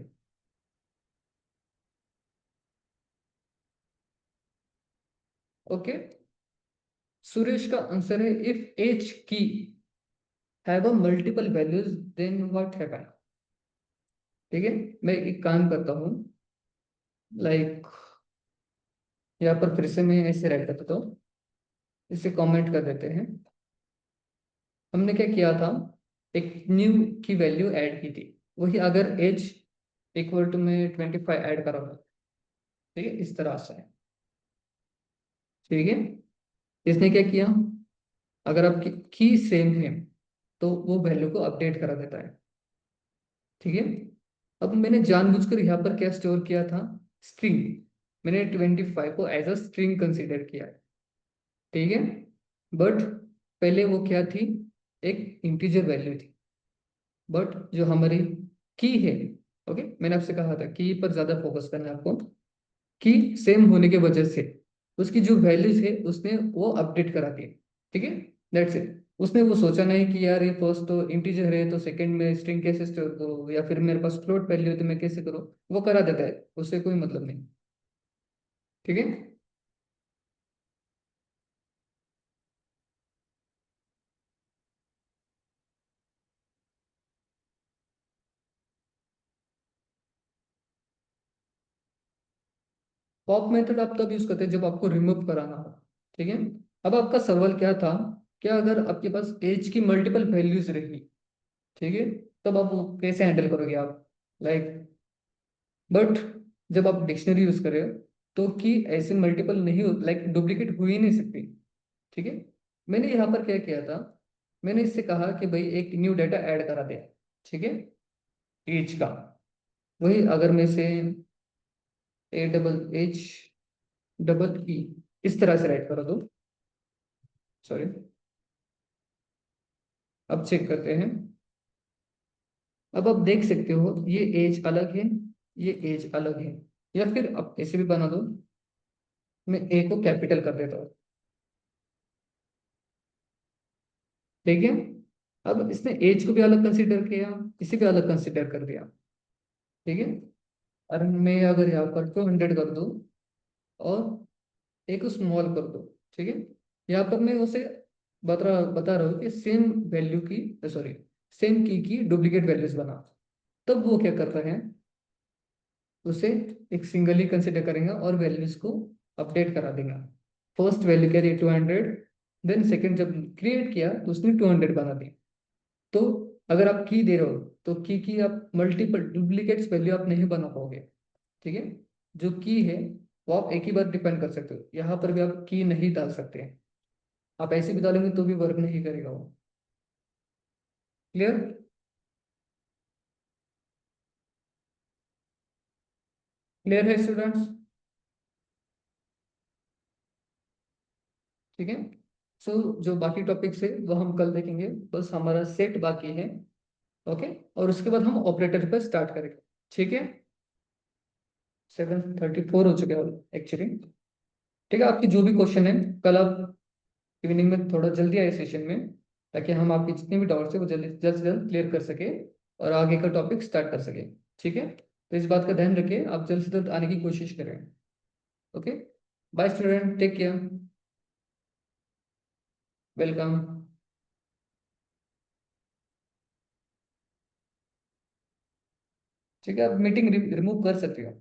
ओके, सुरेश का आंसर है if each key have a multiple values then what happen. ठीक है, मैं एक काम करता हूँ, लाइक यहाँ पर फिर से मैं ऐसे राइट करता हूँ, इसे कमेंट कर देते हैं। हमने क्या किया था, एक न्यू की वैल्यू ऐड की थी। वही अगर एज इक्वल टू में 25 ऐड करा था, ठीक है, इस तरह से। ठीक है, इसने क्या किया, अगर आपकी की सेम है तो वो वैल्यू को अपडेट करा देता है। ठीक है, अब मैंने जानबूझकर यहाँ पर क्या स्टोर किया था, स्ट्रिंग। मैंने 25 को एज अ स्ट्रिंग कंसीडर किया। ठीक है, बट पहले वो क्या थी, एक इंटीजर वैल्यू थी। बट जो हमारी की है, ओके, मैंने आपसे कहा था की पर ज्यादा फोकस करना है आपको। की सेम होने के वजह से उसकी जो वैल्यूज है उसने वो अपडेट करा दी। ठीक है, दैट्स इट। उसने वो सोचा नहीं कि यार ये फर्स्ट तो इंटीजर है तो सेकंड में स्ट्रिंग कैसे स्टोर करूँ, या फिर मेरे पास फ्लोट वैल्यू है तो मैं कैसे करूँ। वो करा देता है, उससे कोई मतलब नहीं। ठीक है, पॉप मेथड आप तब यूज करते हैं जब आपको रिमूव कराना हो। ठीक है, अब आपका सवाल क्या था, क्या अगर आपके पास एज की मल्टीपल वैल्यूज रही, ठीक है, तब आप वो कैसे हैंडल करोगे आप, लाइक। बट जब आप डिक्शनरी यूज कर रहे हो तो की ऐसे मल्टीपल नहीं हो, लाइक डुप्लीकेट हो ही नहीं सकती। ठीक है, मैंने यहाँ पर क्या किया था, मैंने इससे कहा कि भाई एक न्यू डाटा ऐड करा दे। ठीक है, एज का, वही अगर मैं से AHEE इस तरह से राइट करा दो, सॉरी, अब चेक करते हैं। अब आप देख सकते हो ये एज अलग है, ये एज अलग है। या फिर आप ऐसे भी बना दो, मैं ए को कैपिटल कर देता हूँ। ठीक है, अब इसने एज को भी अलग कंसीडर किया, इसे भी अलग कंसीडर कर दिया। ठीक है, और मैं अगर यहाँ पर 200 कर दूं और एक स्मॉल कर दो, ठीक है, यहाँ पर मैं उसे बता बता रहा हूँ कि सेम वैल्यू की, सॉरी, सेम की डुप्लीकेट वैल्यूज बना। तब वो क्या करता है, उसे एक सिंगल ही कंसिडर करेंगे और वैल्यूज को अपडेट करा देगा। फर्स्ट वैल्यू क्या थी 200, देन सेकंड जब क्रिएट किया तो उसने 200 बना दी। तो अगर आप की दे रहे हो तो की आप मल्टीपल डुप्लीकेट्स वैल्यू आप नहीं बना पाओगे। ठीक है, जो की है वो आप एक ही बार डिपेंड कर सकते हो, यहाँ पर भी आप की नहीं डाल सकते हैं। आप ऐसे भी डालेंगे तो भी वर्क नहीं करेगा वो। क्लियर? क्लियर है स्टूडेंट्स? ठीक है, सो जो बाकी टॉपिक्स है वो हम कल देखेंगे, बस हमारा सेट बाकी है। ओके, और उसके बाद हम ऑपरेटर पर स्टार्ट करेंगे। ठीक है, 7:34 हो चुके हैं एक्चुअली। ठीक है, आपकी जो भी क्वेश्चन है कल आप इवनिंग में थोड़ा जल्दी आए सेशन में, ताकि हम आपके जितने भी डाउट्स है वो जल्द जल्द से जल्द क्लियर कर सके और आगे का टॉपिक स्टार्ट कर सके। ठीक है, तो इस बात का ध्यान रखिए, आप जल्द से जल्द आने की कोशिश करें। Okay, bye student, take care, welcome. ठीक है, आप मीटिंग रिमूव कर सकते हो।